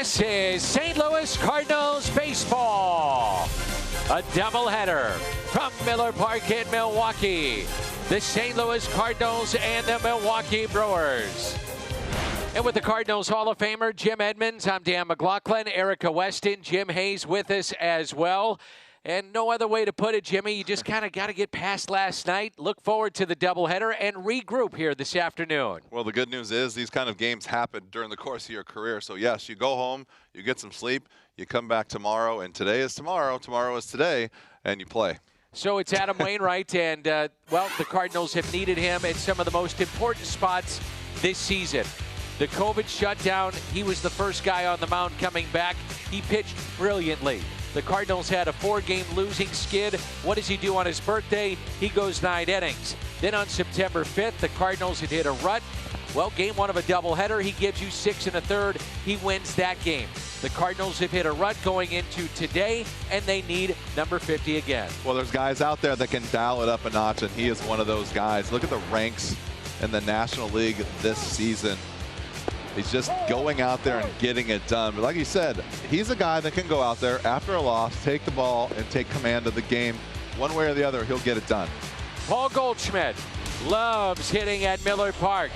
This is St. Louis Cardinals baseball. A doubleheader from Miller Park in Milwaukee. The St. Louis Cardinals and the Milwaukee Brewers. And with the Cardinals Hall of Famer Jim Edmonds, I'm Dan McLaughlin, Erica Weston, Jim Hayes with us as well. And no other way to put it, Jimmy, you just kind of got to get past last night, look forward to the doubleheader, and regroup here this afternoon. Well, the good news is these kind of games happen during the course of your career. So, yes, you go home, you get some sleep, you come back tomorrow, and today is tomorrow is today, and you play. So it's Adam Wainwright, and, well, the Cardinals have needed him at some of the most important spots this season. The COVID shutdown, he was the first guy on the mound coming back. He pitched brilliantly. The Cardinals had a 4-game losing skid. What does he do on his birthday? He goes 9 innings. Then on September 5th, the Cardinals had hit a rut. Well, game 1 of a doubleheader, he gives you 6 1/3. He wins that game. The Cardinals have hit a rut going into today, and they need number 50 again. Well, there's guys out there that can dial it up a notch, and he is one of those guys. Look at the ranks in the National League this season. He's just going out there and getting it done. But like you said, he's a guy that can go out there after a loss, take the ball, and take command of the game. One way or the other, he'll get it done. Paul Goldschmidt loves hitting at Miller Park.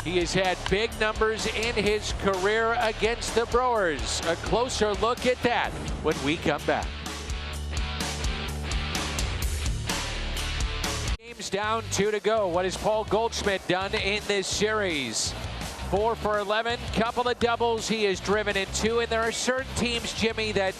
He has had big numbers in his career against the Brewers. A closer look at that when we come back. Game's down, 2 to go. What has Paul Goldschmidt done in this series? 4 for 11, couple of doubles. He has driven in 2, and there are certain teams, Jimmy, that,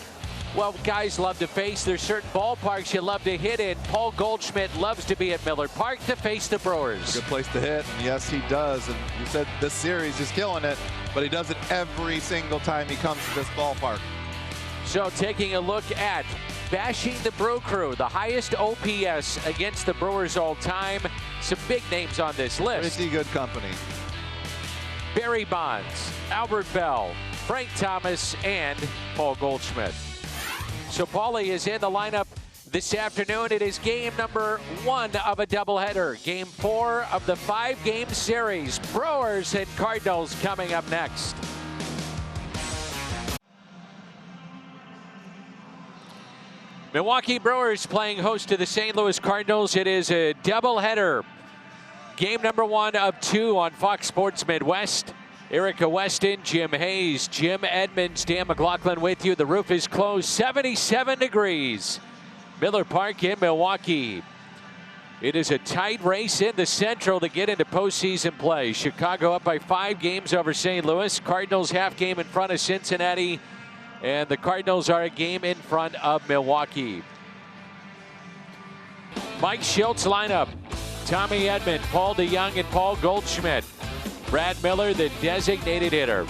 well, guys love to face. There's certain ballparks you love to hit in. Paul Goldschmidt loves to be at Miller Park to face the Brewers. Good place to hit, and yes, he does. And you said this series is killing it, but he does it every single time he comes to this ballpark. So taking a look at bashing the Brew Crew, the highest OPS against the Brewers all time. Some big names on this list. Pretty good company. Barry Bonds, Albert Bell, Frank Thomas, and Paul Goldschmidt. So Paulie is in the lineup this afternoon. It is game number 1 of a doubleheader. Game 4 of the 5-game series. Brewers and Cardinals coming up next. Milwaukee Brewers playing host to the St. Louis Cardinals. It is a doubleheader. Game number 1 of 2 on Fox Sports Midwest. Erica Weston, Jim Hayes, Jim Edmonds, Dan McLaughlin with you. The roof is closed, 77 degrees. Miller Park in Milwaukee. It is a tight race in the Central to get into postseason play. Chicago up by 5 games over St. Louis. Cardinals half game in front of Cincinnati. And the Cardinals are a game in front of Milwaukee. Mike Schilt's lineup. Tommy Edman, Paul DeYoung, and Paul Goldschmidt. Brad Miller, the designated hitter.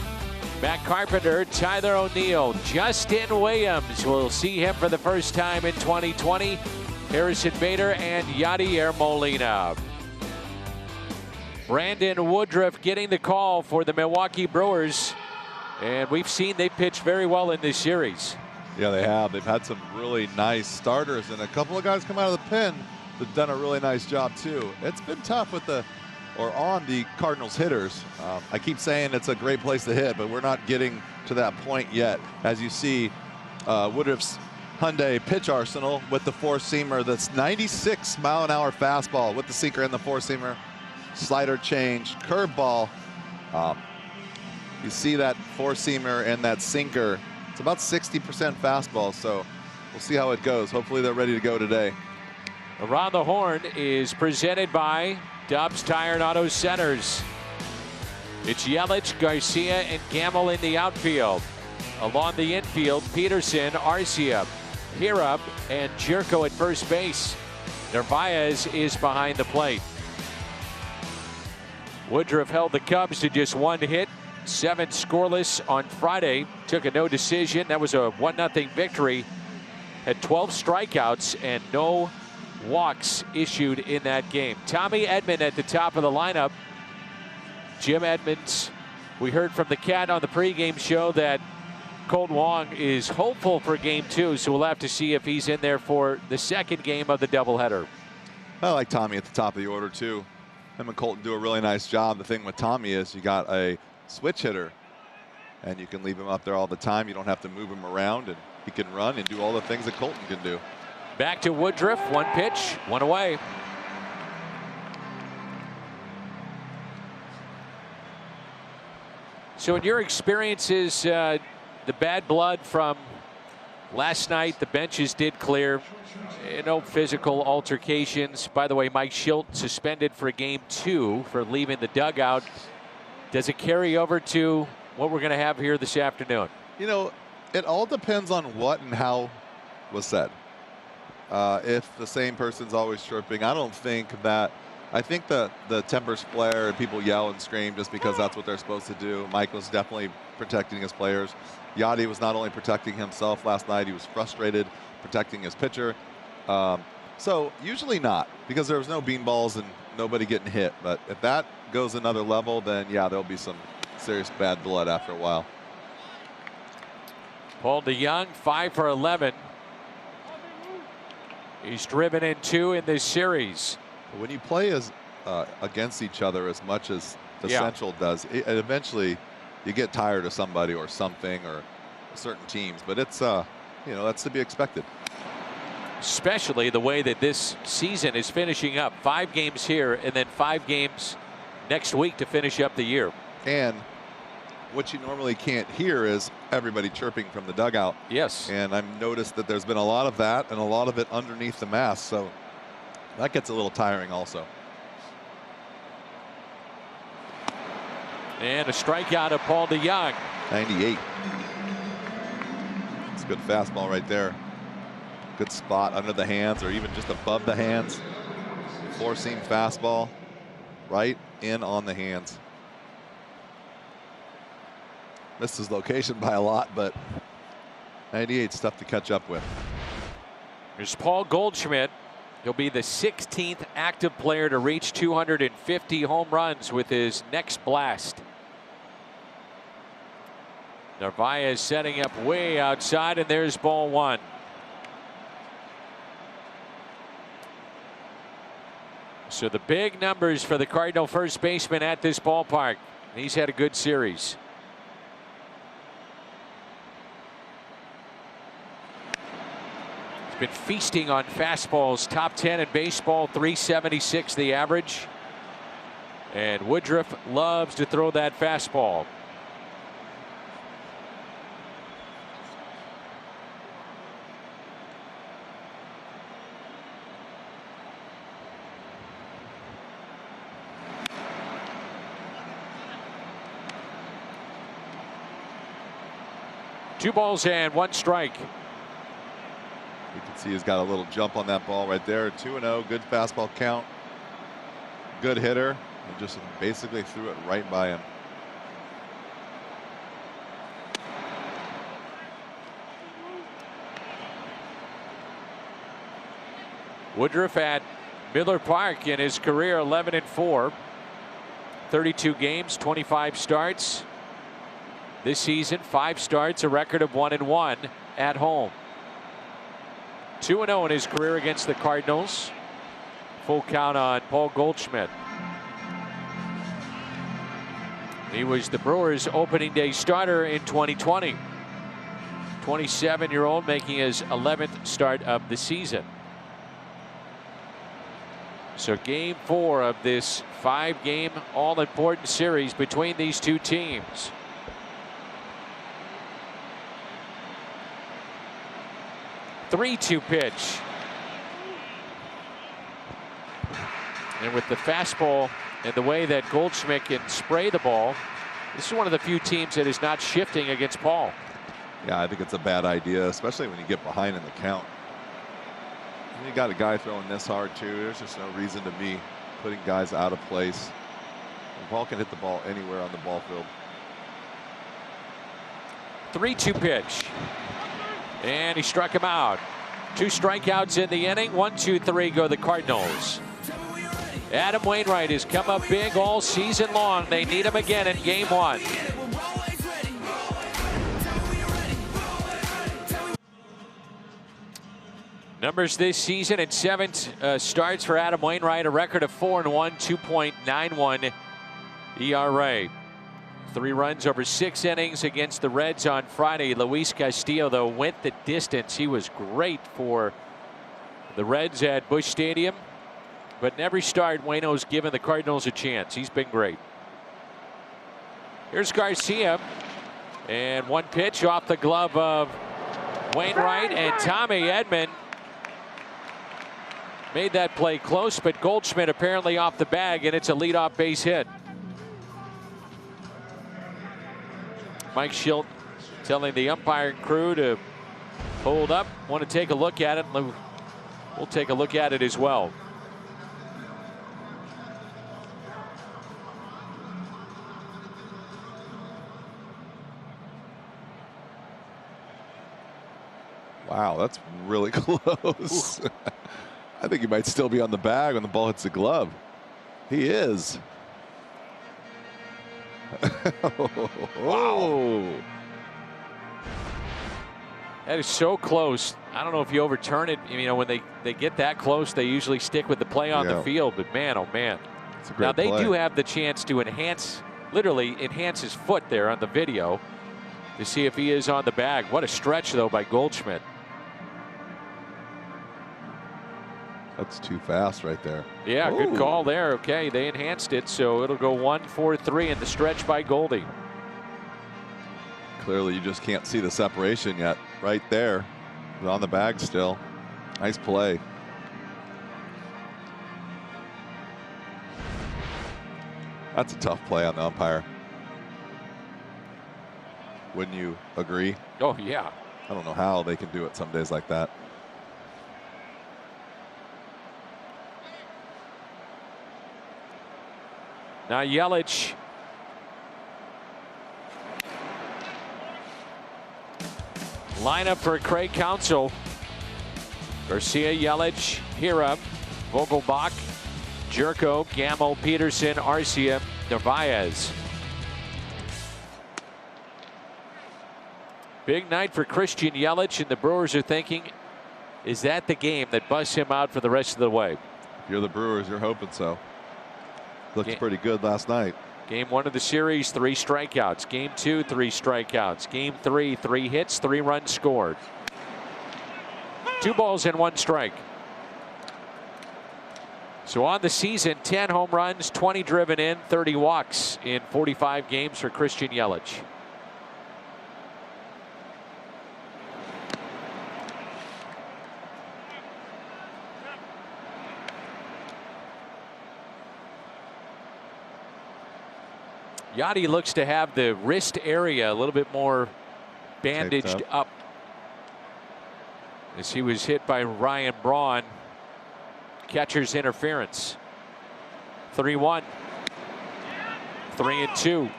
Matt Carpenter, Tyler O'Neill, Justin Williams. We'll see him for the first time in 2020. Harrison Bader and Yadier Molina. Brandon Woodruff getting the call for the Milwaukee Brewers. And we've seen they pitch very well in this series. Yeah, they have. They've had some really nice starters, and a couple of guys come out of the pen. They've done a really nice job too. It's been tough with on the Cardinals hitters. I keep saying it's a great place to hit, but we're not getting to that point yet. As you see, Woodruff's Hyundai pitch arsenal with the 4-seamer that's 96-mile-an-hour fastball with the sinker and the 4-seamer, slider change, curveball. You see that 4-seamer and that sinker. It's about 60% fastball, so we'll see how it goes. Hopefully they're ready to go today. Around the Horn is presented by Dobbs Tire and Auto Centers. It's Yelich, Garcia, and Gamble in the outfield. Along the infield, Peterson, Arcia, Hirup, and Jerko at first base. Narvaez is behind the plate. Woodruff held the Cubs to just 1 hit, 7 scoreless on Friday. Took a no decision. That was a 1-0 victory. Had 12 strikeouts and no walks issued in that game. Tommy Edman at the top of the lineup. Jim Edmonds, we heard from the Cat on the pregame show that Colt Wong is hopeful for game 2, so we'll have to see if he's in there for the second game of the doubleheader. I like Tommy at the top of the order too. Him and Colton do a really nice job. The thing with Tommy is you got a switch hitter and you can leave him up there all the time. You don't have to move him around, and he can run and do all the things that Colton can do. Back to Woodruff. One pitch, one away. So in your experiences, the bad blood from last night, the benches did clear. No physical altercations. By the way, Mike Schilt suspended for game 2 for leaving the dugout. Does it carry over to what we're going to have here this afternoon? You know, it all depends on what and how was said. If the same person's always chirping, I don't think that. I think the tempers flare and people yell and scream just because that's what they're supposed to do. Mike was definitely protecting his players. Yadi was not only protecting himself last night, he was frustrated protecting his pitcher. So usually not, because there was no beanballs and nobody getting hit. But if that goes another level, then yeah, there'll be some serious bad blood after a while. Paul DeYoung, 5 for 11. He's driven in 2 in this series. When you play as against each other as much as the Central does, it eventually you get tired of somebody or something or certain teams. But it's you know, that's to be expected. Especially the way that this season is finishing up. 5 games here and then 5 games next week to finish up the year. And what you normally can't hear is everybody chirping from the dugout. Yes. And I've noticed that there's been a lot of that and a lot of it underneath the mask. So that gets a little tiring also. And a strikeout of Paul DeYoung. 98. It's a good fastball right there. Good spot under the hands or even just above the hands. 4-seam fastball right in on the hands. Missed his location by a lot, but 98's tough to catch up with. Here's Paul Goldschmidt. He'll be the 16th active player to reach 250 home runs with his next blast. Narvaez setting up way outside, and there's ball 1. So the big numbers for the Cardinal first baseman at this ballpark. He's had a good series. Been feasting on fastballs, top 10 in baseball, 376 the average. And Woodruff loves to throw that fastball. Two balls and 1 strike. You can see he's got a little jump on that ball right there. 2-0, good fastball count. Good hitter. And just basically threw it right by him. Woodruff at Miller Park in his career 11-4. 32 games, 25 starts. This season, 5 starts, a record of 1-1 at home. 2-0 in his career against the Cardinals. Full count on Paul Goldschmidt. He was the Brewers opening day starter in 2020. 27-year-old making his 11th start of the season. So game 4 of this 5-game all-important series between these two teams. Three-two pitch. And with the fastball and the way that Goldschmidt can spray the ball, this is one of the few teams that is not shifting against Paul. Yeah, I think it's a bad idea, especially when you get behind in the count. And you got a guy throwing this hard too. There's just no reason to be putting guys out of place. And Paul can hit the ball anywhere on the ball field. 3-2 pitch. And he struck him out. 2 strikeouts in the inning. 1, 2, 3 go the Cardinals. Adam Wainwright has come up big all season long. They need him again in game 1. Numbers this season in 7 starts for Adam Wainwright, a record of 4-1, 2.91 ERA. 3 runs over 6 innings against the Reds on Friday. Luis Castillo, though, went the distance. He was great for the Reds at Busch Stadium. But in every start, Waino's given the Cardinals a chance. He's been great. Here's Garcia. And 1 pitch off the glove of Wainwright, and Tommy Edman made that play close, but Goldschmidt apparently off the bag, and it's a leadoff base hit. Mike Schilt telling the umpiring crew to hold up. Want to take a look at it. We'll take a look at it as well. Wow, that's really close. I think he might still be on the bag when the ball hits the glove. He is. Wow. That is so close. I don't know if you overturn it. You know, when they get that close, they usually stick with the play on the field. But man, oh man. Now they do have the chance to enhance, literally enhance his foot there on the video to see if he is on the bag. What a stretch, though, by Goldschmidt. That's too fast right there. Yeah, good call there. Okay, they enhanced it, so it'll go 1-4-3 in the stretch by Goldie. Clearly, you just can't see the separation yet. Right there, on the bag still. Nice play. That's a tough play on the umpire. Wouldn't you agree? Oh, yeah. I don't know how they can do it some days like that. Now Yelich. Lineup for Craig Counsell. Garcia, Yelich, Hira, Vogelbach, Jerko, Gamel, Peterson, Arcia, Narvaez. Big night for Christian Yelich, and the Brewers are thinking, is that the game that busts him out for the rest of the way? If you're the Brewers, you're hoping so. Looked pretty good last night. Game 1 of the series, 3 strikeouts. Game 2, 3 strikeouts. Game 3, 3 hits, 3 runs scored. 2 balls and 1 strike. So on the season, 10 home runs, 20 driven in, 30 walks in 45 games for Christian Yelich. Yachty looks to have the wrist area a little bit more bandaged up as he was hit by Ryan Braun. Catcher's interference. 3-1. 3-2.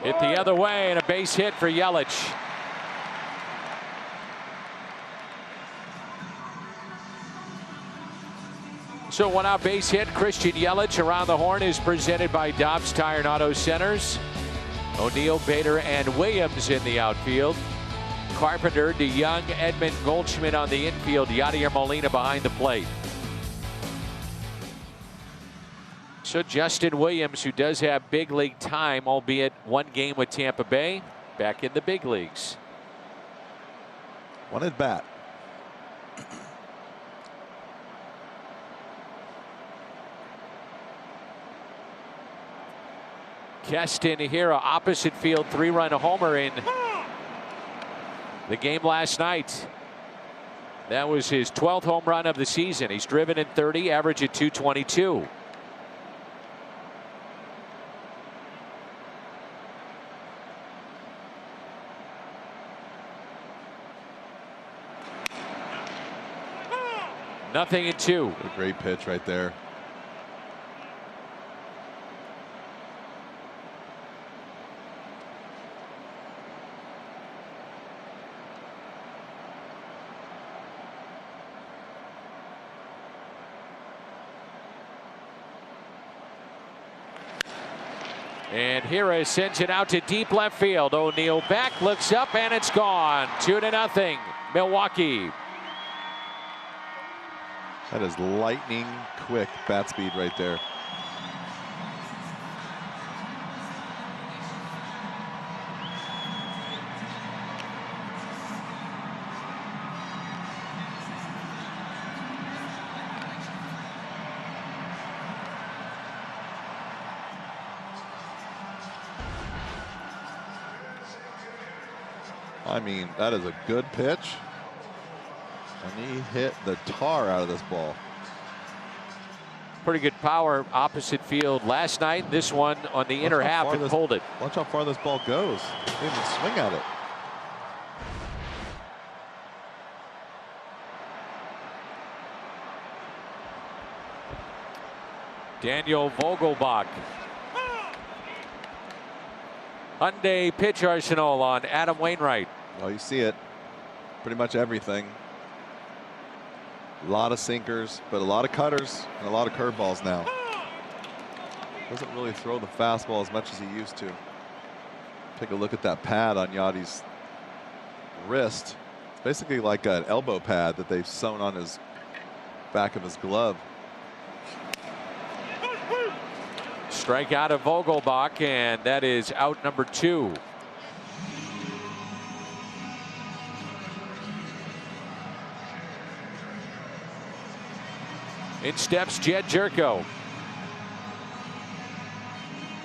Hit the other way, and a base hit for Yelich. So 1 out base hit. Christian Yelich. Around the Horn is presented by Dobbs Tire and Auto Centers. O'Neill, Bader, and Williams in the outfield. Carpenter, DeYoung, Edman, Goldschmidt on the infield. Yadier Molina behind the plate. So Justin Williams, who does have big league time, albeit 1 game with Tampa Bay, back in the big leagues. 1 at bat. Keston here, opposite field 3-run homer in the game last night. That was his 12th home run of the season. He's driven in 30, average at 222. Nothing in 2. A great pitch right there. And Hira sends it out to deep left field. O'Neill back, looks up, and it's gone. 2-0, Milwaukee. That is lightning quick bat speed right there. I mean, that is a good pitch. And he hit the tar out of this ball. Pretty good power opposite field last night. This one on the inner half and pulled it. Watch how far this ball goes. He didn't even swing at it. Daniel Vogelbach. Hyundai pitch arsenal on Adam Wainwright. Well, you see it. Pretty much everything. A lot of sinkers, but a lot of cutters and a lot of curveballs now. Doesn't really throw the fastball as much as he used to. Take a look at that pad on Yadi's wrist. It's basically like an elbow pad that they've sewn on his back of his glove. Strikeout of Vogelbach, and that is out number 2. In steps Jed Jerko.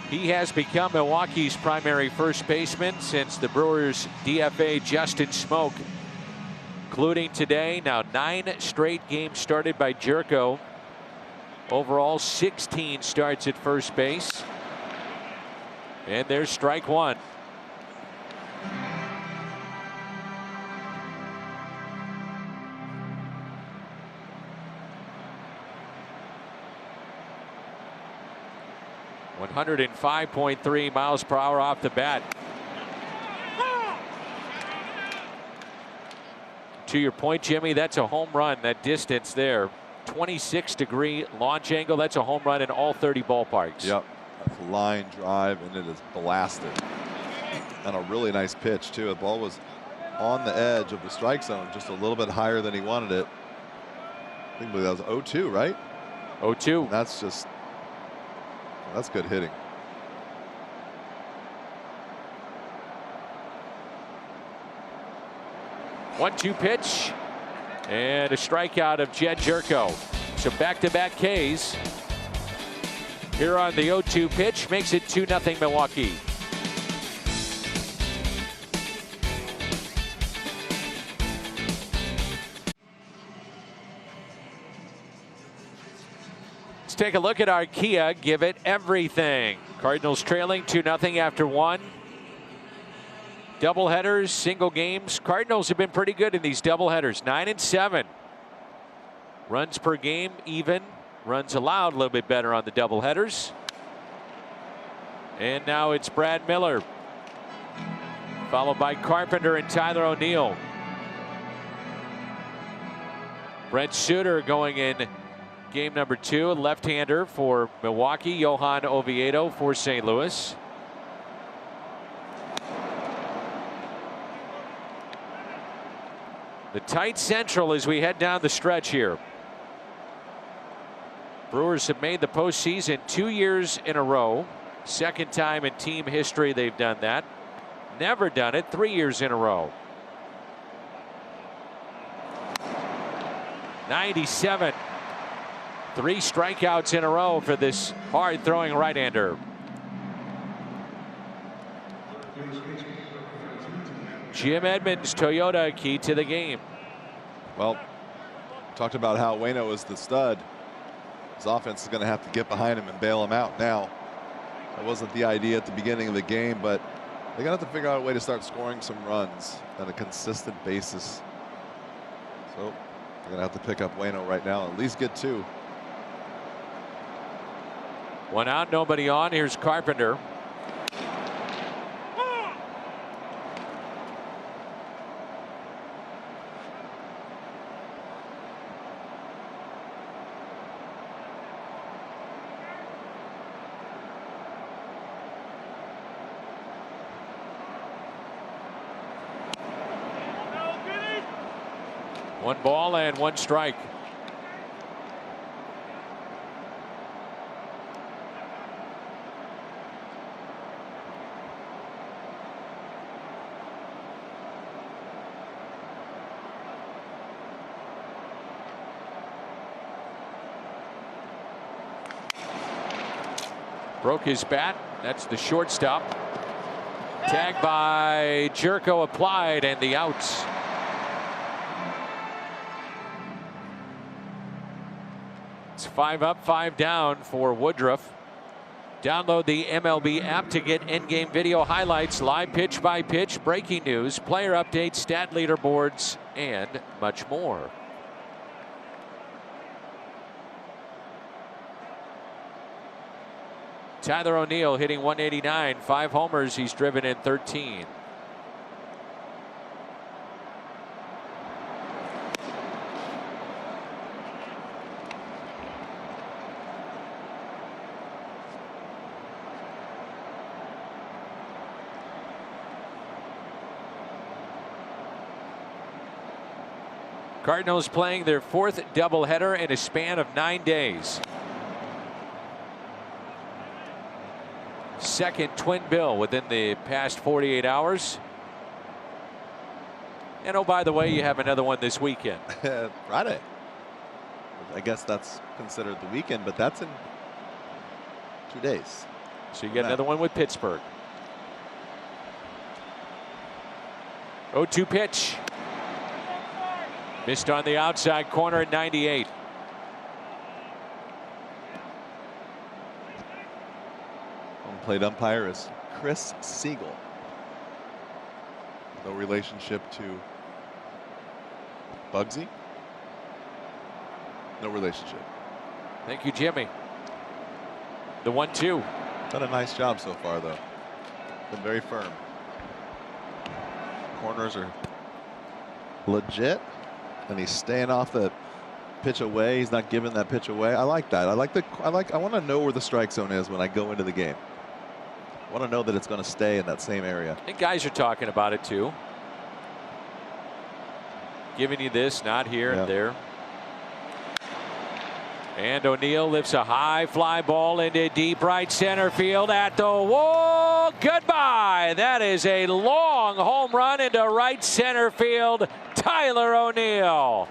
He has become Milwaukee's primary first baseman since the Brewers DFA Justin Smoak, including today. Now 9 straight games started by Jerko. Overall 16 starts at first base. And there's strike 1. .105.3 miles per hour off the bat. To your point, Jimmy, that's a home run, that distance there. 26-degree launch angle. That's a home run in all 30 ballparks. Yep. That's a line drive, and it is blasted. And a really nice pitch, too. The ball was on the edge of the strike zone, just a little bit higher than he wanted it. I think that was 0-2, right? 0-2. And that's just, that's good hitting. One-two pitch. And a strikeout of Jed Jerko. So back-to-back Ks. Here on the 0-2 pitch, makes it 2-0 Milwaukee. Let's take a look at our Kia. Give it everything. Cardinals trailing 2-0 after 1. Doubleheaders, single games. Cardinals have been pretty good in these doubleheaders. 9-7. Runs per game even. Runs allowed a little bit better on the doubleheaders. And now it's Brad Miller, followed by Carpenter and Tyler O'Neill. Brent Suter going in game number 2. Left-hander for Milwaukee. Johan Oviedo for St. Louis. The tight central as we head down the stretch here. Brewers have made the postseason 2 years in a row. Second time in team history they've done that. Never done it 3 years in a row. 97. 3 strikeouts in a row for this hard throwing right-hander. Jim Edmonds, Toyota, key to the game. Well, talked about how Waino is the stud. His offense is going to have to get behind him and bail him out now. That wasn't the idea at the beginning of the game, but they're going to have to figure out a way to start scoring some runs on a consistent basis. So they're going to have to pick up Waino right now and at least get 2. 1 out, nobody on. Here's Carpenter. 1 ball and 1 strike. Broke his bat. That's the shortstop. Tag by Jerko applied, and the outs. It's 5 up, 5 down for Woodruff. Download the MLB app to get in-game video highlights, live pitch by pitch, breaking news, player updates, stat leaderboards, and much more. Tyler O'Neill hitting 189, 5 homers. He's driven in 13. Cardinals playing their 4th doubleheader in a span of 9 days. Second twin bill within the past 48 hours. And oh, by the way, you have another one this weekend. Friday. I guess that's considered the weekend, but that's in 2 days. So you get another one with Pittsburgh. 0-2 pitch. Missed on the outside corner at 98. Plate umpire is Chris Siegel. No relationship to Bugsy. No relationship. Thank you, Jimmy. The 1-2. Done a nice job so far, though. Been very firm. Corners are legit, and he's staying off the pitch away. He's not giving that pitch away. I like that. I want to know where the strike zone is when I go into the game. I want to know that it's going to stay in that same area. I think guys are talking about it too. Giving you this, not here and there. And O'Neill lifts a high fly ball into deep right center field at the wall. Goodbye. That is a long home run into right center field. Tyler O'Neill.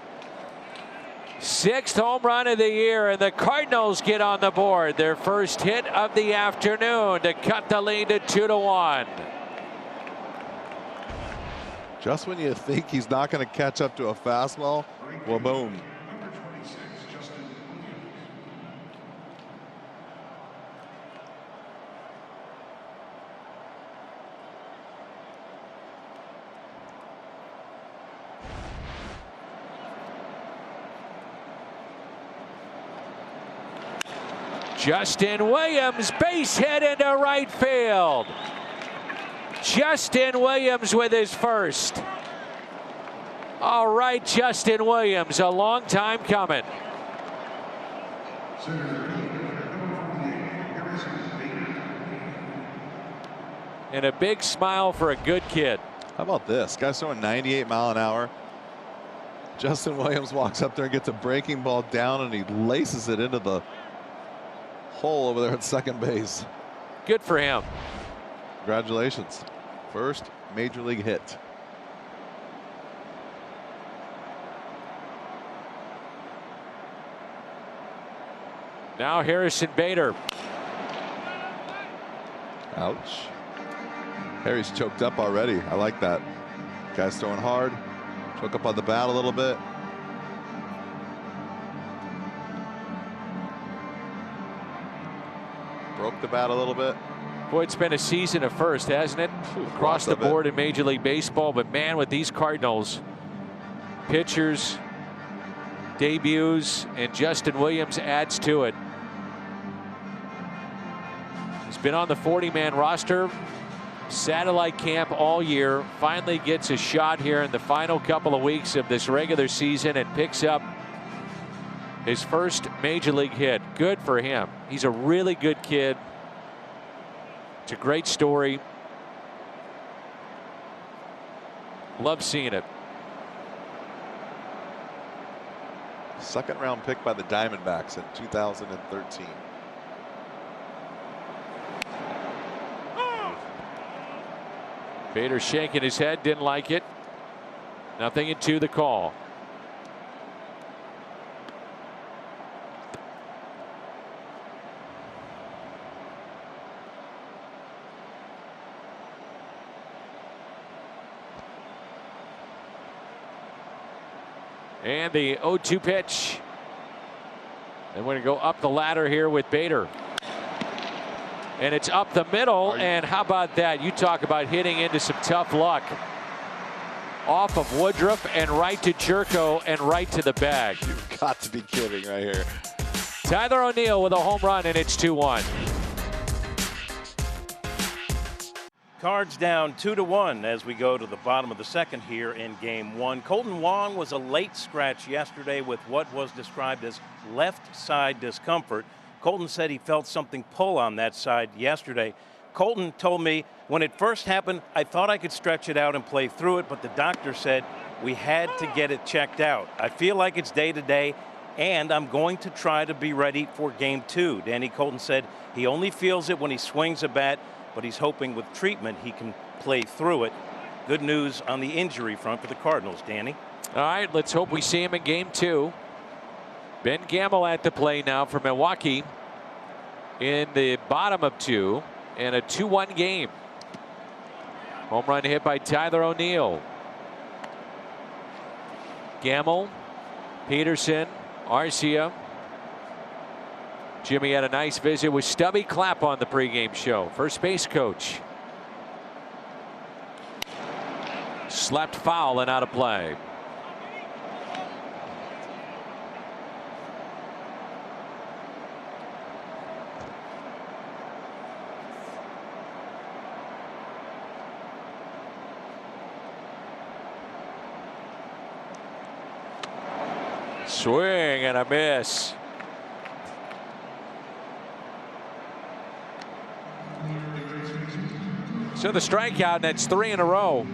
6th home run of the year, and the Cardinals get on the board. Their first hit of the afternoon to cut the lead to 2-1. Just when you think he's not going to catch up to a fastball, well, boom. Justin Williams, base hit into right field. Justin Williams with his first. All right, Justin Williams, a long time coming. And a big smile for a good kid. How about this? Guy's throwing 98 mile an hour. Justin Williams walks up there and gets a breaking ball down, and he laces it into the hole over there at second base. Good for him. Congratulations. First major league hit. Now Harrison Bader. Ouch. Harry's choked up already. I like that. Guy's throwing hard. Choke up on the bat a little bit. Broke the bat a little bit. Boy, it's been a season of first, hasn't it? Across the board in Major League Baseball. But man, with these Cardinals, pitchers, debuts, and Justin Williams adds to it. He's been on the 40-man roster, satellite camp all year, finally gets a shot here in the final couple of weeks of this regular season and picks up his first major league hit. Good for him. He's a really good kid. It's a great story. Love seeing it. Second-round pick by the Diamondbacks in 2013. Bader shaking his head, didn't like it. 0-2 the call. And the 0-2 pitch. And we're going to go up the ladder here with Bader. And it's up the middle. And how about that? You talk about hitting into some tough luck. Off of Woodruff and right to Jerko and right to the bag. You've got to be kidding right here. Tyler O'Neill with a home run, and it's 2-1. Cards down 2-1 as we go to the bottom of the second here in game one. Colton Wong was a late scratch yesterday with what was described as left side discomfort. Colton said he felt something pull on that side yesterday. Colton told me when it first happened, I thought I could stretch it out and play through it, but the doctor said we had to get it checked out. I feel like it's day to day, and I'm going to try to be ready for game two. Danny Colton said he only feels it when he swings a bat, but he's hoping with treatment he can play through it. Good news on the injury front for the Cardinals, Danny. All right, let's hope we see him in game two. Ben Gamble at the play now for Milwaukee in the bottom of two and a 2-1 game. Home run hit by Tyler O'Neill. Gamble, Peterson, Arcia. Jimmy had a nice visit with Stubby Clapp on the pregame show. First base coach. Slapped foul and out of play. Swing and a miss. So the strikeout, and that's 3 in a row.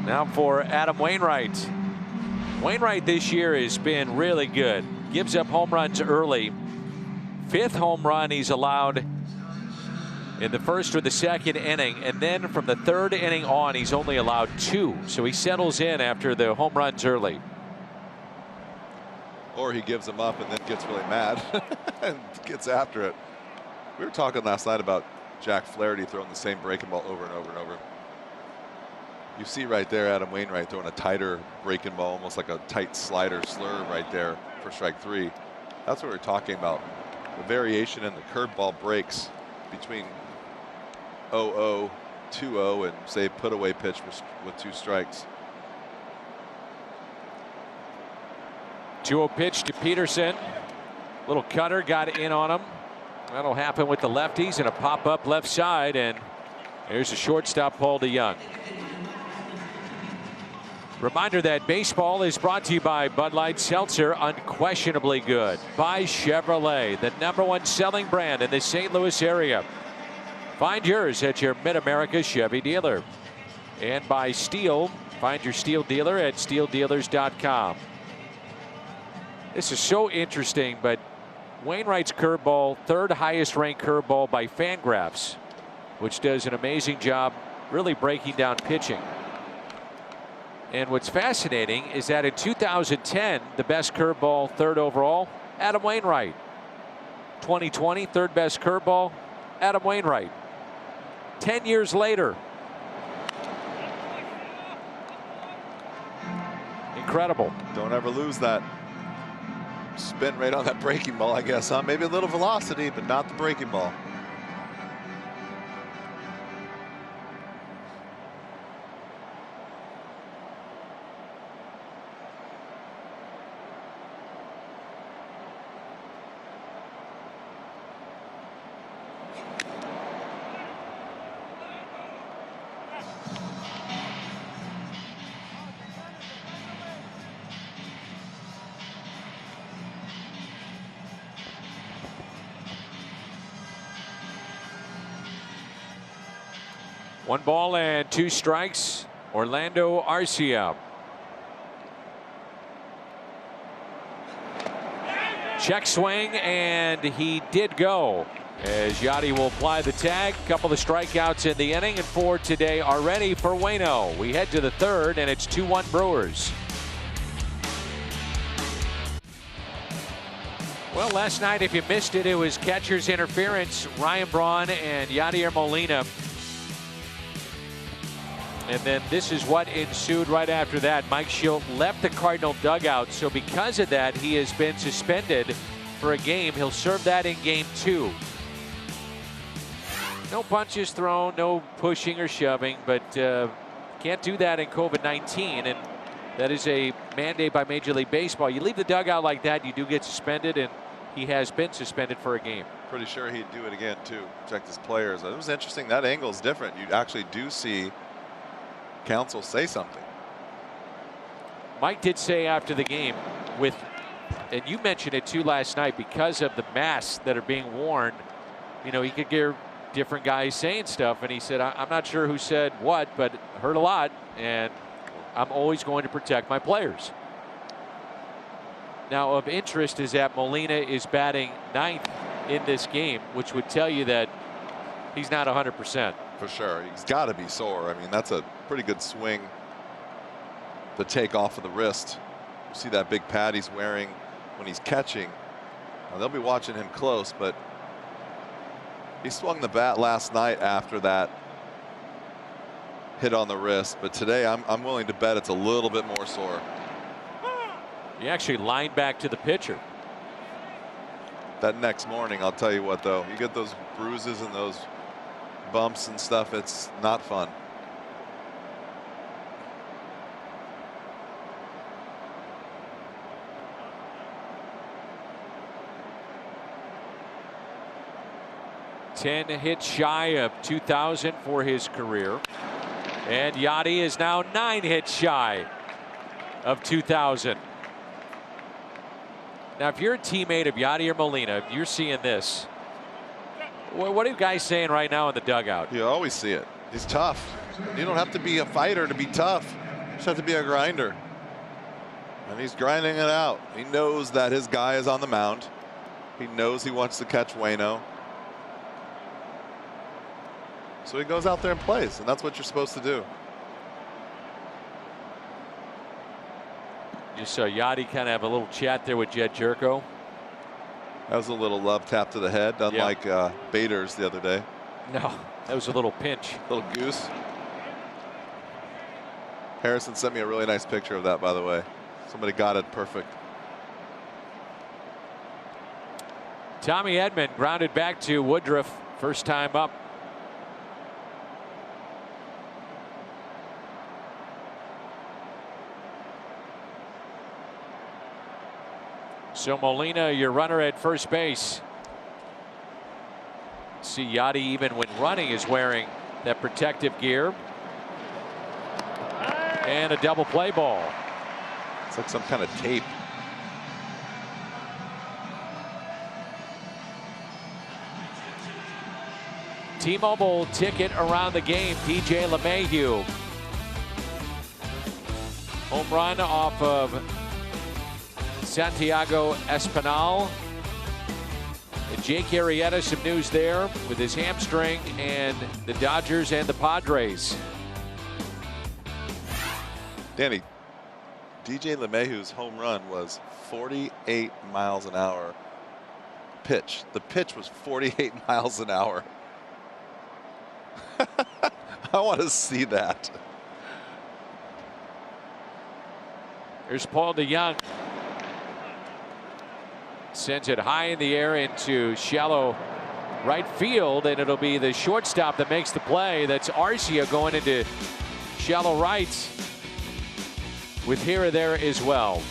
Now for Adam Wainwright. Wainwright this year has been really good. Gives up home runs early. 5th home run he's allowed in the first or the second inning, and then from the 3rd inning on he's only allowed 2. So he settles in after the home runs early. Or he gives them up and then gets really mad and gets after it. We were talking last night about Jack Flaherty throwing the same breaking ball over and over and over. You see right there Adam Wainwright throwing a tighter breaking ball, almost like a tight slider slur right there for strike 3. That's what we're talking about. The variation in the curveball breaks between 0-0, 2-0, and say put away pitch with 2 strikes. 2-0 pitch to Peterson. Little cutter got in on him. That'll happen with the lefties and a pop up left side, and there's a shortstop Paul DeYoung. Reminder that baseball is brought to you by Bud Light Seltzer, unquestionably good. By Chevrolet, the #1 selling brand in the St. Louis area. Find yours at your Mid-America Chevy dealer. And by Steel, find your Steel dealer at steeldealers.com. This is so interesting, but Wainwright's curveball, 3rd highest ranked curveball by Fangraphs, which does an amazing job really breaking down pitching. And what's fascinating is that in 2010, the best curveball, 3rd overall, Adam Wainwright. 2020, 3rd best curveball, Adam Wainwright. 10 years later. Incredible. Don't ever lose that spin rate on that breaking ball, I guess, huh? Maybe a little velocity, but not the breaking ball. One ball and 2 strikes. Orlando Arcia. Check swing, and he did go. As Yachty will apply the tag. A couple of strikeouts in the inning, and 4 today already for Waino. We head to the third, and it's 2-1 Brewers. Well, last night, if you missed it, it was catcher's interference. Ryan Braun and Yadier Molina. And then this is what ensued right after that. Mike Schilt left the Cardinal dugout. So because of that, he has been suspended for a game. He'll serve that in game 2. No punches thrown, no pushing or shoving, but can't do that in COVID-19. And that is a mandate by Major League Baseball. You leave the dugout like that, you do get suspended, and he has been suspended for a game. Pretty sure he'd do it again, too. Protect his players. It was interesting. That angle is different. You actually do see counsel say something. Mike did say after the game, and you mentioned it too last night, because of the masks that are being worn, you know, he could hear different guys saying stuff, and he said, I'm not sure who said what, but heard a lot, and I'm always going to protect my players. Now, of interest is that Molina is batting 9th in this game, which would tell you that he's not 100%. For sure. He's got to be sore. I mean, that's a pretty good swing to take off of the wrist. You see that big pad he's wearing when he's catching. Now, they'll be watching him close, but he swung the bat last night after that hit on the wrist. But today, I'm willing to bet it's a little bit more sore. He actually lined back to the pitcher. That next morning, I'll tell you what, though, you get those bruises and those bumps and stuff, it's not fun. Ten hits shy of 2,000 for his career. And Yachty is now 9 hits shy of 2,000. Now, if you're a teammate of Yadier Molina, if you're seeing this, what are you guys saying right now in the dugout? You always see it. He's tough. You don't have to be a fighter to be tough. You just have to be a grinder. And he's grinding it out. He knows that his guy is on the mound. He knows he wants to catch Waino. So he goes out there and plays, and that's what you're supposed to do. You saw Yachty kind of have a little chat there with Jed Jerko. That was a little love tap to the head, unlike Bader's the other day. No, that was a little pinch. Little goose. Harrison sent me a really nice picture of that, by the way. Somebody got it perfect. Tommy Edman grounded back to Woodruff, first time up. So Molina, your runner at first base. See, Yachty, even when running, is wearing that protective gear. And a double play ball. It's like some kind of tape. T-Mobile ticket around the game. DJ LeMahieu. Home run off of Santiago Espinal. And Jake Arrieta, some news there with his hamstring, and the Dodgers and the Padres. Danny, DJ LeMahieu's home run was 48 miles an hour pitch. The pitch was 48 miles an hour. I want to see that. Here's Paul DeYoung. Sends it high in the air into shallow right field, and it'll be the shortstop that makes the play. That's Arcia going into shallow right with here or there as well.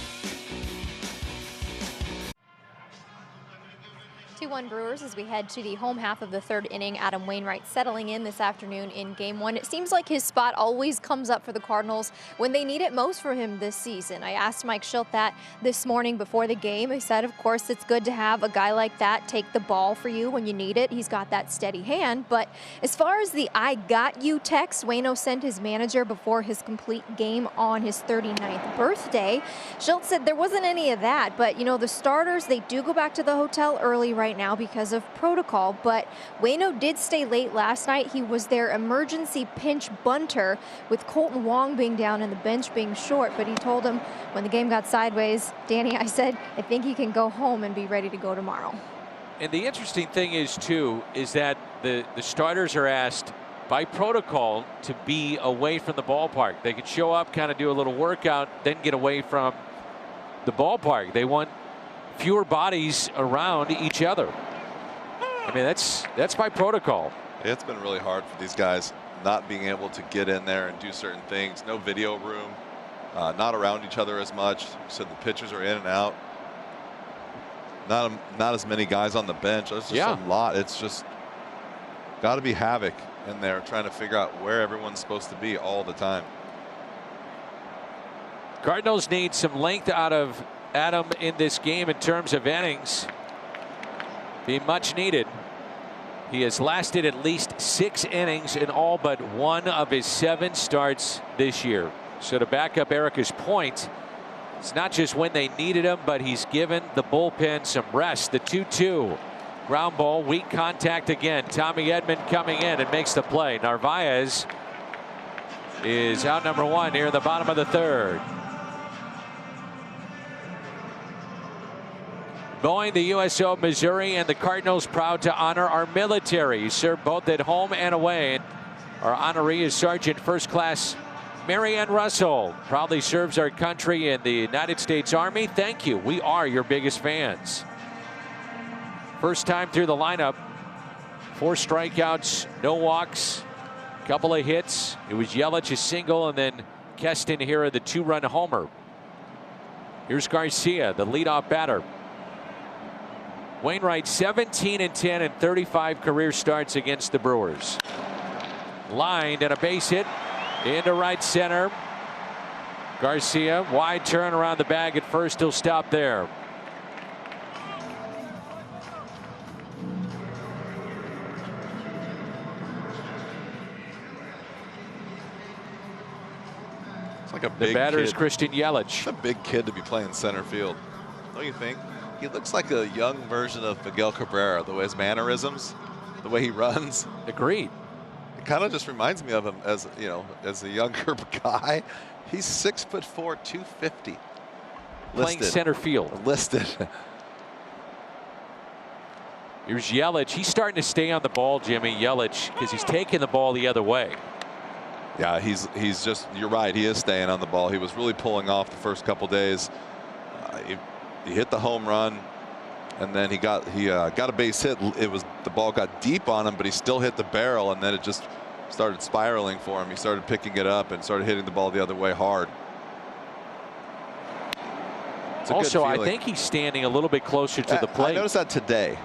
2-1 2-1 Brewers as we head to the home half of the third inning. Adam Wainwright settling in this afternoon in Game 1. It seems like his spot always comes up for the Cardinals when they need it most for him this season. I asked Mike Schilt that this morning before the game. He said, of course, it's good to have a guy like that take the ball for you when you need it. He's got that steady hand. But as far as the "I got you" text Waino sent his manager before his complete game on his 39th birthday, Schilt said there wasn't any of that. But, you know, the starters, they do go back to the hotel early right now because of protocol, but Waino did stay late last night. He was their emergency pinch bunter with Colton Wong being down and the bench being short, but he told him when the game got sideways, "Danny, I said, I think he can go home and be ready to go tomorrow." And the interesting thing is, too, is that the starters are asked by protocol to be away from the ballpark. They could show up, kind of do a little workout, then get away from the ballpark. They want fewer bodies around each other. I mean, that's by protocol. It's been really hard for these guys not being able to get in there and do certain things. No video room, not around each other as much. So the pitchers are in and out. Not as many guys on the bench. There's just a lot. It's just got to be havoc in there trying to figure out where everyone's supposed to be all the time. Cardinals need some length out of Adam in this game in terms of innings. Be much needed. He has lasted at least 6 innings in all but one of his 7 starts this year. So to back up Erica's point, it's not just when they needed him, but he's given the bullpen some rest. The 2-2 ground ball, weak contact again. Tommy Edman coming in and makes the play. Narvaez is out number 1 near the bottom of the 3rd. Boeing, the USO of Missouri, and the Cardinals proud to honor our military. He served both at home and away. And our honoree is Sergeant First Class Marianne Russell. Proudly serves our country in the United States Army. Thank you. We are your biggest fans. First time through the lineup. 4 strikeouts, no walks, couple of hits. It was Yelich a single, and then Keston here the 2-run homer. Here's Garcia, the leadoff batter. Wainwright 17-10 in 35 career starts against the Brewers. Lined and a base hit into right center. Garcia, wide turn around the bag at first. He'll stop there. It's like a The big batter is kid. Christian Yelich. It's a big kid to be playing center field, don't you think? He looks like a young version of Miguel Cabrera, the way his mannerisms, the way he runs. Agreed. It kind of just reminds me of him as, you know, as a younger guy. He's 6'4", 250. Playing center field. Listed. Here's Yelich. He's starting to stay on the ball, Jimmy. Yelich, because he's taking the ball the other way. Yeah, he's just, you're right, he is staying on the ball. He was really pulling off the first couple days. He hit the home run, and then he got a base hit. The ball got deep on him, but he still hit the barrel, and then it just started spiraling for him. He started picking it up and started hitting the ball the other way hard. Also, I think he's standing a little bit closer to the plate. I noticed that today.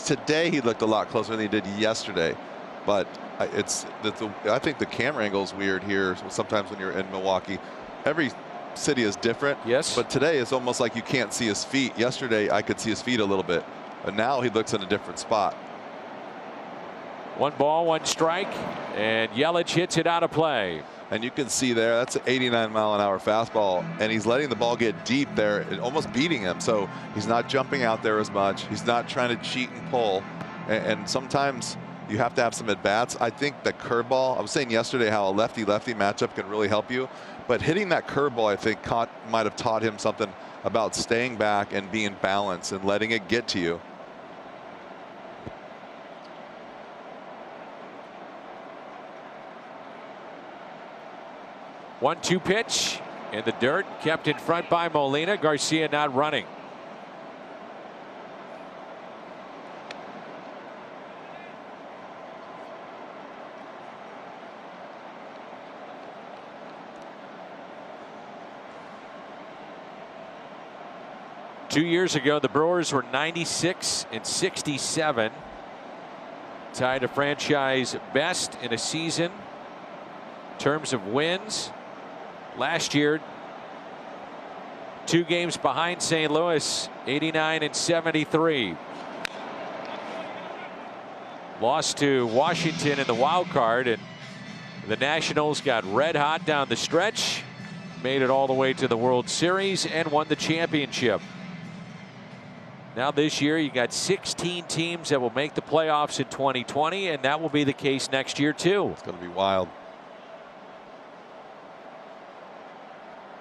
Today he looked a lot closer than he did yesterday, but I think the camera angle is weird here. Sometimes when you're in Milwaukee, every city is different. Yes. But today it's almost like you can't see his feet. Yesterday I could see his feet a little bit, but now he looks in a different spot. 1 ball, 1 strike, and Yelich hits it out of play. And you can see there, that's an 89-mile-an-hour fastball, and he's letting the ball get deep there, almost beating him. So he's not jumping out there as much. He's not trying to cheat and pull. And sometimes you have to have some at-bats. I think the curveball, I was saying yesterday how a lefty-lefty matchup can really help you. But hitting that curveball, I think, might have taught him something about staying back and being balanced and letting it get to you. One-two pitch in the dirt, kept in front by Molina. Garcia not running. 2 years ago, the Brewers were 96 and 67. Tied a franchise best in a season in terms of wins. Last year, 2 games behind St. Louis, 89 and 73. Lost to Washington in the wild card, and the Nationals got red hot down the stretch, made it all the way to the World Series, and won the championship. Now this year, you got 16 teams that will make the playoffs in 2020, and that will be the case next year too. It's going to be wild.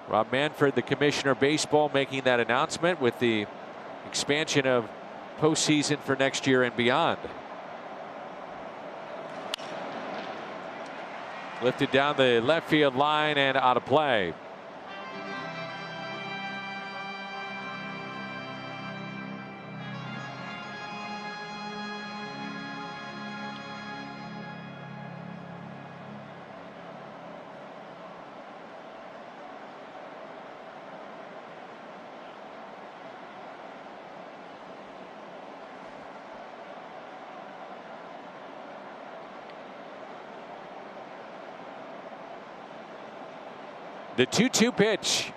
Rob Manfred, the commissioner of baseball, making that announcement with the expansion of postseason for next year and beyond. Lifted down the left field line and out of play. The 2-2 pitch.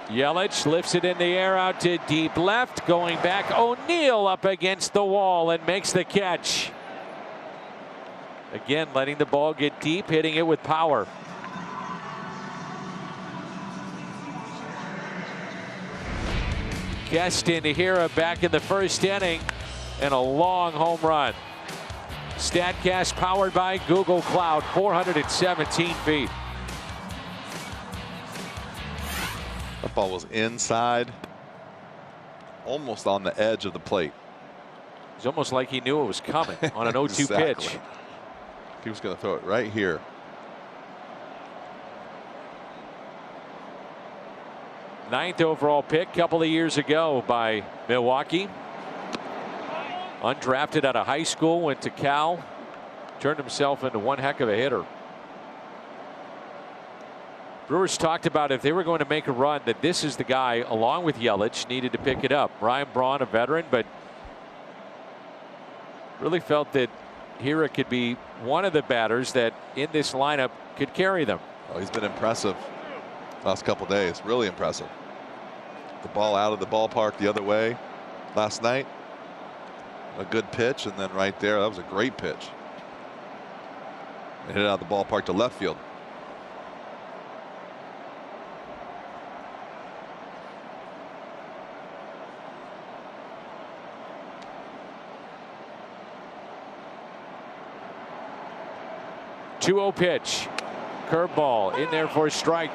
Yelich lifts it in the air out to deep left. Going back, O'Neill up against the wall and makes the catch. Again, letting the ball get deep, hitting it with power. Keston Hira back in the first inning, and a long home run. StatCast powered by Google Cloud, 417 feet. That ball was inside, almost on the edge of the plate. It's almost like he knew it was coming on an 0-2 Exactly. pitch. He was going to throw it right here. Ninth overall pick a couple of years ago by Milwaukee. Undrafted out of high school, went to Cal, turned himself into one heck of a hitter. Brewers talked about if they were going to make a run, that this is the guy, along with Yelich, needed to pick it up. Ryan Braun, a veteran, but really felt that Hira could be one of the batters that in this lineup could carry them. Oh, he's been impressive last couple days. Really impressive. The ball out of the ballpark the other way last night. A good pitch, and then right there, that was a great pitch. Hit it out of the ballpark to left field. Two-0 pitch. Curveball in there for a strike.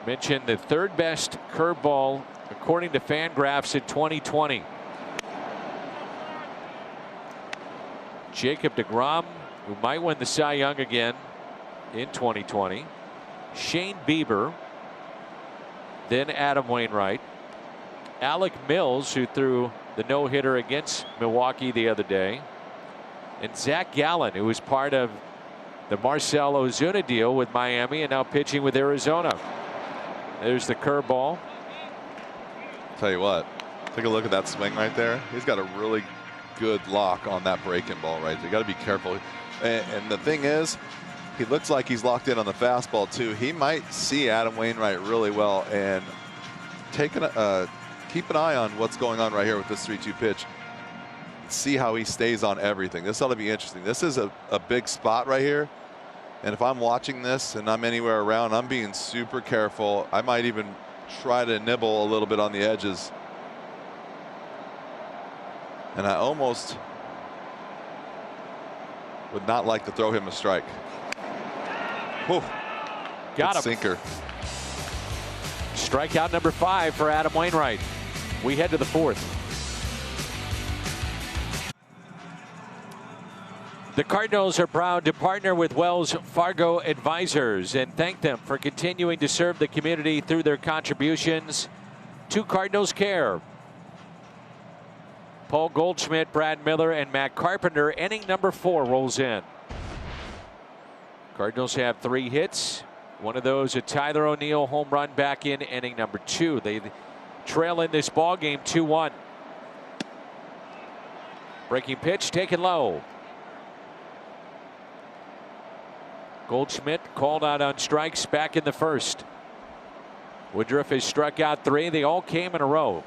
Mentioned the third best curveball according to Fangraphs in 2020. Jacob deGrom, who might win the Cy Young again in 2020. Shane Bieber. Then Adam Wainwright. Alec Mills, who threw the no-hitter against Milwaukee the other day. And Zach Gallen, who was part of the Marcell Ozuna deal with Miami and now pitching with Arizona. There's the curveball. Tell you what, take a look at that swing right there. He's got a really good lock on that breaking ball right there. You got to be careful. And the thing is, he looks like he's locked in on the fastball too. He might see Adam Wainwright really well and keep an eye on what's going on right here with this 3-2 pitch. See how he stays on everything. This ought to be interesting. This is a big spot right here. And if I'm watching this and I'm anywhere around, I'm being super careful. I might even try to nibble a little bit on the edges. And I almost would not like to throw him a strike. Whew. Got him. Sinker. Strikeout number 5 for Adam Wainwright. We head to the 4th. The Cardinals are proud to partner with Wells Fargo Advisors and thank them for continuing to serve the community through their contributions to Cardinals Care. Paul Goldschmidt, Brad Miller, and Matt Carpenter. Inning number 4 rolls in. Cardinals have 3 hits. One of those, a Tyler O'Neill home run back in inning number 2. They trail in this ball game 2-1. Breaking pitch taken low. Goldschmidt called out on strikes back in the first. Woodruff has struck out 3. They all came in a row.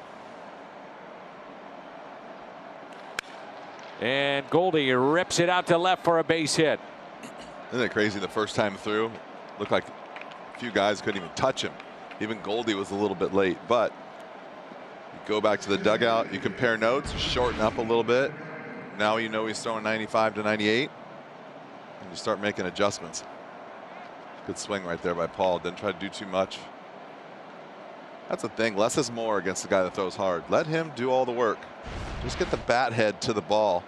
And Goldie rips it out to left for a base hit. Isn't it crazy? The first time through, looked like a few guys couldn't even touch him. Even Goldie was a little bit late. But you go back to the dugout, you compare notes, shorten up a little bit. Now you know he's throwing 95 to 98. And you start making adjustments. Good swing right there by Paul. Didn't try to do too much. That's the thing. Less is more against the guy that throws hard. Let him do all the work. Just get the bat head to the ball.